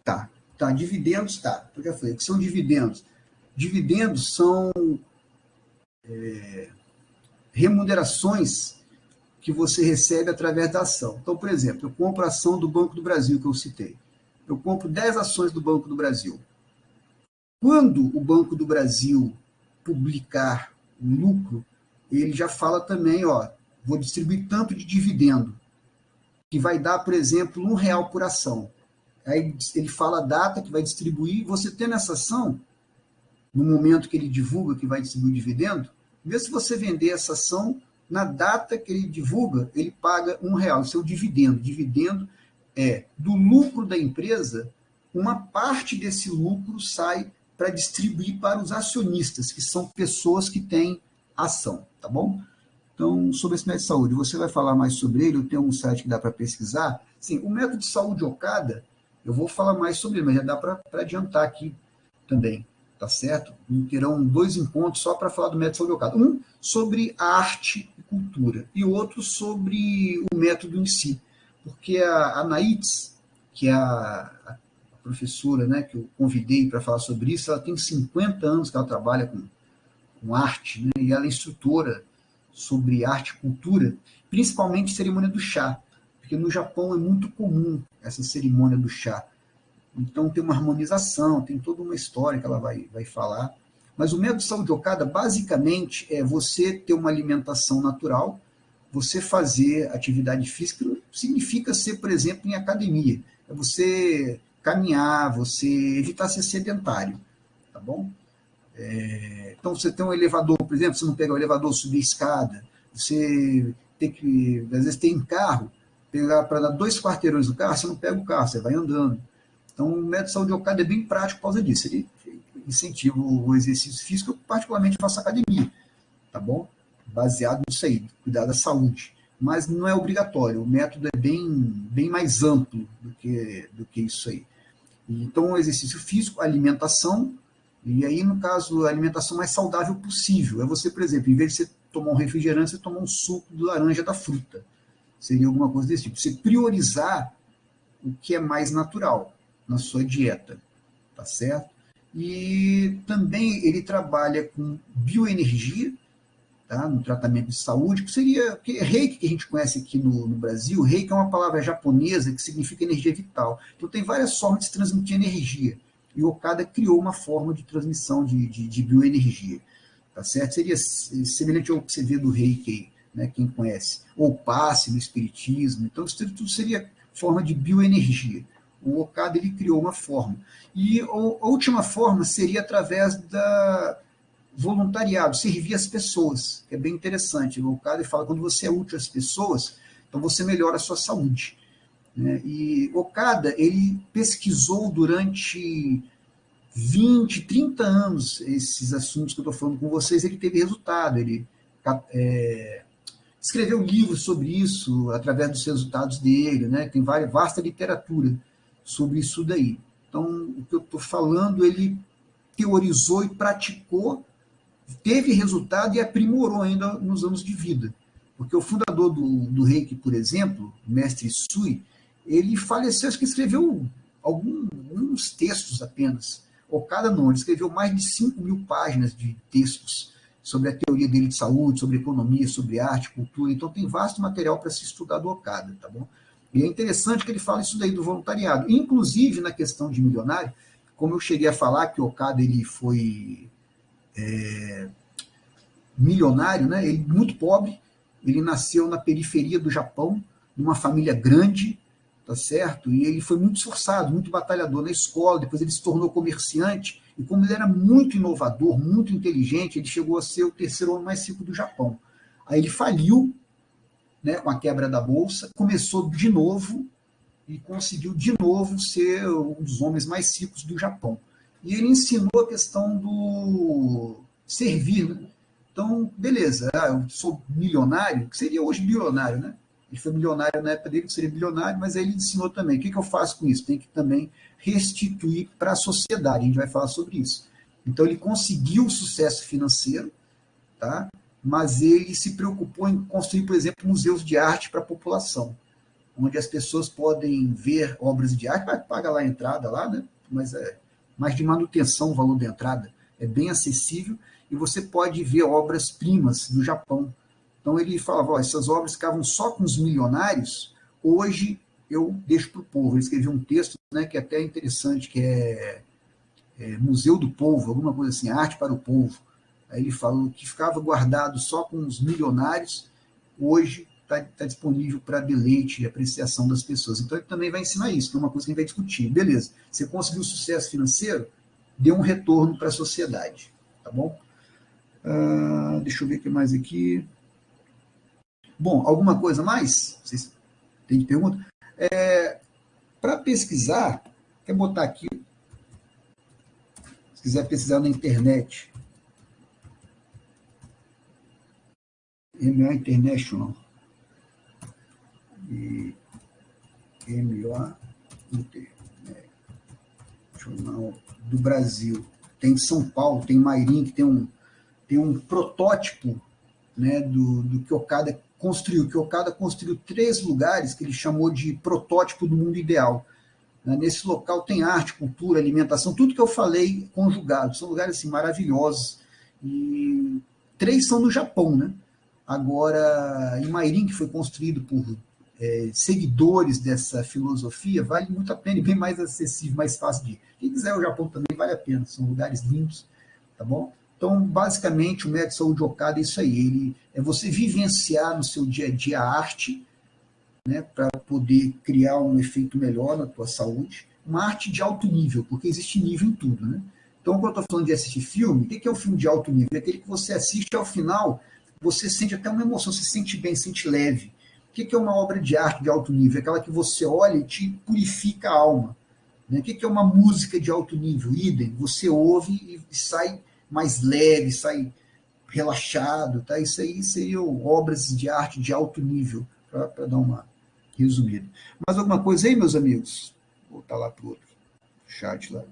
Tá. Dividendos, tá. Porque eu falei, o que são dividendos? Dividendos são remunerações que você recebe através da ação. Então, por exemplo, eu compro a ação do Banco do Brasil, que eu citei. Eu compro 10 ações do Banco do Brasil. Quando o Banco do Brasil publicar o lucro, ele já fala também, ó, vou distribuir tanto de dividendo, que vai dar, por exemplo, R$ 1 por ação. Aí ele fala a data que vai distribuir, você tendo essa ação, no momento que ele divulga que vai distribuir dividendo, mesmo se você vender essa ação, na data que ele divulga, ele paga R$ 1, isso é o dividendo. Dividendo é do lucro da empresa, uma parte desse lucro sai para distribuir para os acionistas, que são pessoas que têm ação, tá bom? Então, sobre esse método de saúde, você vai falar mais sobre ele, eu tenho um site que dá para pesquisar. Sim, o método de saúde Okada, eu vou falar mais sobre ele, mas já dá para adiantar aqui também, tá certo? Terão 2 encontros só para falar do método de saúde Okada. Um sobre a arte e cultura, e outro sobre o método em si. Porque a Naitz, que é a professora, né, que eu convidei para falar sobre isso, ela tem 50 anos que ela trabalha com arte, né, e ela é instrutora sobre arte e cultura, principalmente cerimônia do chá, porque no Japão é muito comum essa cerimônia do chá. Então tem uma harmonização, tem toda uma história que ela vai falar. Mas o método de saúde Okada, basicamente, é você ter uma alimentação natural, você fazer atividade física, não significa ser, por exemplo, em academia. É você caminhar, você evitar ser sedentário, tá bom? Então, você tem um elevador, por exemplo, você não pega o elevador, subir escada, você tem que, às vezes, tem carro, pegar para dar 2 quarteirões do carro, você não pega o carro, você vai andando. Então, o método de saúde Okada é bem prático por causa disso. Ele incentiva o exercício físico, eu particularmente faço academia, tá bom? Baseado nisso aí, cuidar da saúde. Mas não é obrigatório, o método é bem mais amplo do que isso aí. Então, o exercício físico, alimentação, e aí, no caso, a alimentação mais saudável possível. É você, por exemplo, em vez de você tomar um refrigerante, você tomar um suco de laranja da fruta. Seria alguma coisa desse tipo. Você priorizar o que é mais natural na sua dieta, tá certo? E também ele trabalha com bioenergia, tá? No tratamento de saúde, que seria que reiki, que a gente conhece aqui no Brasil. Reiki é uma palavra japonesa que significa energia vital. Então tem várias formas de se transmitir energia. E o Okada criou uma forma de transmissão de bioenergia, tá certo? Seria semelhante ao que você vê do reiki, né? Quem conhece, ou passe no espiritismo. Então isso tudo seria forma de bioenergia. O Okada ele criou uma forma. E a última forma seria através da voluntariado, servir as pessoas, que é bem interessante. O Okada fala que quando você é útil às pessoas, então você melhora a sua saúde, né? E Okada, ele pesquisou durante 20, 30 anos esses assuntos que eu estou falando com vocês, ele teve resultado, ele escreveu livros sobre isso através dos resultados dele, né? Tem vasta literatura sobre isso daí. Então, o que eu estou falando, ele teorizou e praticou, teve resultado e aprimorou ainda nos anos de vida. Porque o fundador do Reiki, por exemplo, o mestre Sui, ele faleceu, acho que escreveu alguns textos apenas. Okada não, ele escreveu mais de 5.000 páginas de textos sobre a teoria dele de saúde, sobre economia, sobre arte, cultura. Então tem vasto material para se estudar do Okada, tá bom? E é interessante que ele fala isso daí do voluntariado. Inclusive, na questão de milionário, como eu cheguei a falar que o Okada ele foi milionário, né? Ele muito pobre, ele nasceu na periferia do Japão, numa família grande, tá certo? E ele foi muito esforçado, muito batalhador na escola, depois ele se tornou comerciante, e como ele era muito inovador, muito inteligente, ele chegou a ser o terceiro homem mais rico do Japão. Aí ele faliu, né, com a quebra da bolsa, começou de novo e conseguiu de novo ser um dos homens mais ricos do Japão. E ele ensinou a questão do servir, né? Então, beleza, eu sou milionário, que seria hoje bilionário, né? Ele foi milionário na época dele, que seria bilionário, mas aí ele ensinou também. O que eu faço com isso? Tem que também restituir para a sociedade, a gente vai falar sobre isso. Então, ele conseguiu o sucesso financeiro, tá? Mas ele se preocupou em construir, por exemplo, museus de arte para a população, onde as pessoas podem ver obras de arte, vai pagar lá a entrada, lá, né? Mas é mais de manutenção o valor da entrada, é bem acessível, e você pode ver obras-primas do Japão. Então ele falava, essas obras ficavam só com os milionários, hoje eu deixo para o povo. Ele escreveu um texto, né, que é até interessante, que é Museu do Povo, alguma coisa assim, Arte para o Povo. Aí ele falou que ficava guardado só com os milionários, hoje está disponível para deleite e apreciação das pessoas. Então ele também vai ensinar isso, que é uma coisa que a gente vai discutir. Beleza, você conseguiu sucesso financeiro, dê um retorno para a sociedade, tá bom? Deixa eu ver o que mais aqui. Bom, alguma coisa mais? Vocês têm pergunta? Para pesquisar, quer botar aqui, se quiser pesquisar na internet, MA International, e MOIT, Jornal do Brasil. Tem São Paulo, tem Mairim, que tem um protótipo, né, do que Okada construiu. Que Okada construiu 3 lugares que ele chamou de protótipo do mundo ideal. Nesse local tem arte, cultura, alimentação, tudo que eu falei conjugado. São lugares assim, maravilhosos. E 3 são no Japão, né? Agora, em Mairim, que foi construído por seguidores dessa filosofia, vale muito a pena e bem mais acessível, mais fácil de ir. Quem quiser o Japão também vale a pena, são lugares lindos, tá bom? Então, basicamente, o método de saúde Okada é isso aí, ele é você vivenciar no seu dia a dia a arte, né, para poder criar um efeito melhor na tua saúde, uma arte de alto nível, porque existe nível em tudo, né? Então, quando eu estou falando de assistir filme, o que é um filme de alto nível? É aquele que você assiste ao final, você sente até uma emoção, você se sente bem, se sente leve. O que é uma obra de arte de alto nível? Aquela que você olha e te purifica a alma. Né? O que é uma música de alto nível? Idem, você ouve e sai mais leve, sai relaxado. Tá? Isso aí seriam obras de arte de alto nível, para dar uma resumida. Mais alguma coisa aí, meus amigos? Vou voltar lá para o outro chat lá.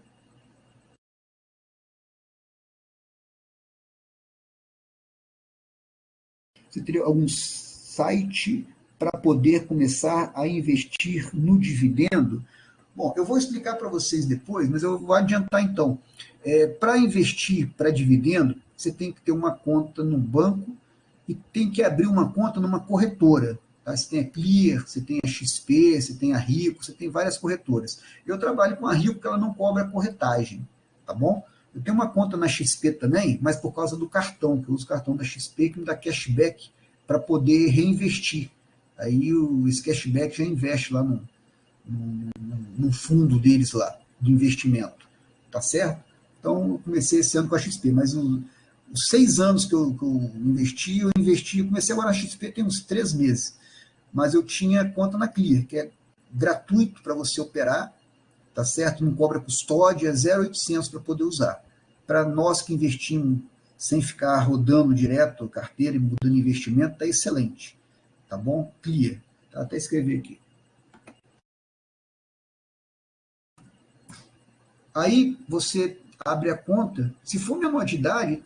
Você teria algum site para poder começar a investir no dividendo? Bom, eu vou explicar para vocês depois, mas eu vou adiantar então. Para investir para dividendo, você tem que ter uma conta no banco e tem que abrir uma conta numa corretora. Tá? Você tem a Clear, você tem a XP, você tem a Rico, você tem várias corretoras. Eu trabalho com a Rico porque ela não cobra corretagem, tá bom? Eu tenho uma conta na XP também, mas por causa do cartão, que eu uso o cartão da XP que me dá cashback para poder reinvestir. Aí esse cashback já investe lá no fundo deles lá, de investimento. Tá certo? Então, eu comecei esse ano com a XP, mas os 6 anos que eu investi, eu comecei agora na XP tem uns 3 meses. Mas eu tinha conta na Clear, que é gratuito para você operar, tá certo? Não cobra custódia, é 0,800 para poder usar. Para nós que investimos sem ficar rodando direto carteira e mudando investimento, está excelente. Tá bom? Clear. Tá? Até escrever aqui. Aí você abre a conta. Se for menor de idade,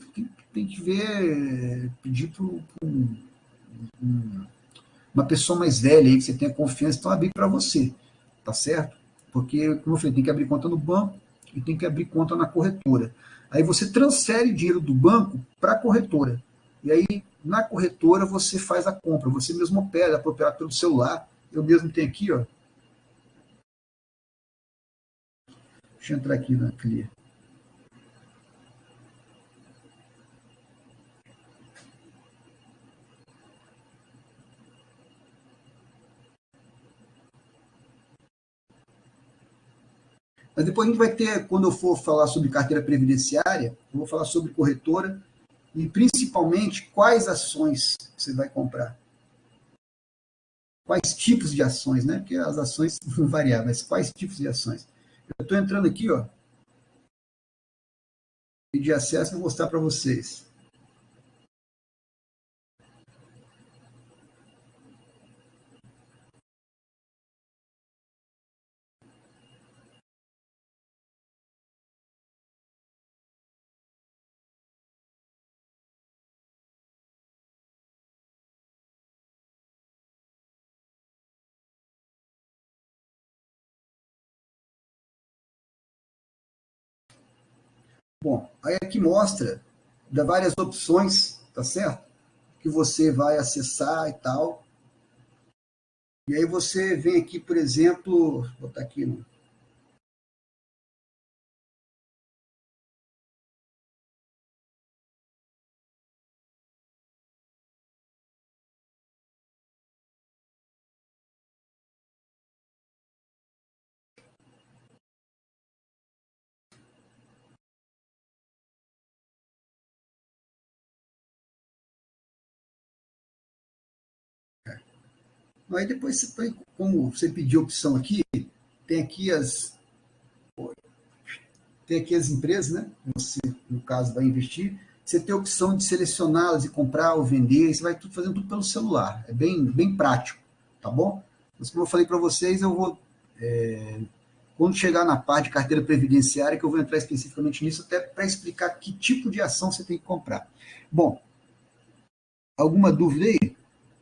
tem que ver, pedir para uma pessoa mais velha aí, que você tenha confiança, então abrir para você. Tá certo? Porque, como eu falei, tem que abrir conta no banco e tem que abrir conta na corretora. Aí você transfere dinheiro do banco para a corretora. E aí, na corretora, você faz a compra. Você mesmo opera, dá para operar pelo celular. Eu mesmo tenho aqui, ó. Deixa eu entrar aqui na Clear. Mas depois a gente vai ter, quando eu for falar sobre carteira previdenciária, eu vou falar sobre corretora e principalmente quais ações você vai comprar. Quais tipos de ações, né? Porque as ações vão variar, mas quais tipos de ações. Eu estou entrando aqui, ó, pedir acesso e vou mostrar para vocês. Bom, aí aqui mostra, dá várias opções, tá certo? Que você vai acessar e tal. E aí você vem aqui, por exemplo, vou botar aqui no. Aí depois você põe, como você pediu opção aqui, tem aqui as empresas, né? Você, no caso, vai investir. Você tem a opção de selecioná-las e comprar ou vender. Você vai tudo fazendo tudo pelo celular. É bem prático, tá bom? Mas como eu falei para vocês, eu vou quando chegar na parte de carteira previdenciária, que eu vou entrar especificamente nisso, até para explicar que tipo de ação você tem que comprar. Bom, alguma dúvida aí?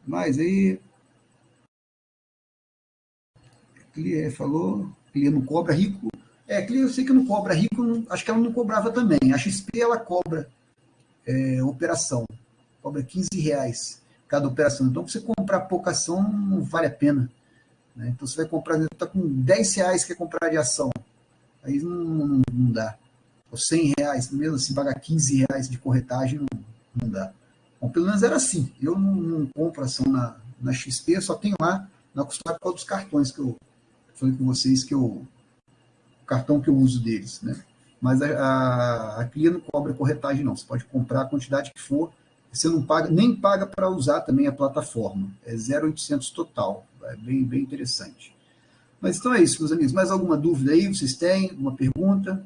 Mas aí, Clear falou, Clear não cobra, Rico. Clear eu sei que não cobra, Rico acho que ela não cobrava também. A XP ela cobra operação, cobra R$ 15 cada operação. Então, para você comprar pouca ação, não vale a pena. Né? Então, você vai comprar, está com R$ 10 que quer comprar de ação. Aí não dá. Ou R$ 100, mesmo assim, pagar R$ 15 de corretagem, não dá. Bom, pelo menos era assim. Eu não compro ação na XP, eu só tenho lá na custódia dos cartões que eu falei com vocês, o cartão que eu uso deles, né? Mas a Clear não cobra corretagem, não. Você pode comprar a quantidade que for Você não paga, nem paga para usar também a plataforma. É 0,800 total. É bem interessante. Mas então é isso, meus amigos. Mais alguma dúvida aí? Vocês têm? Alguma pergunta?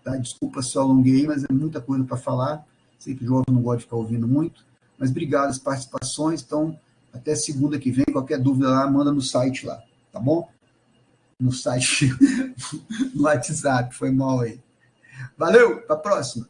Tá? Desculpa se eu alonguei, mas é muita coisa para falar. Sei que o jovem não gosta de ficar ouvindo muito. Mas obrigado às participações. Então, até segunda que vem. Qualquer dúvida lá, manda no site lá. Tá bom? No site, no WhatsApp. Foi mal aí. Valeu, para a próxima.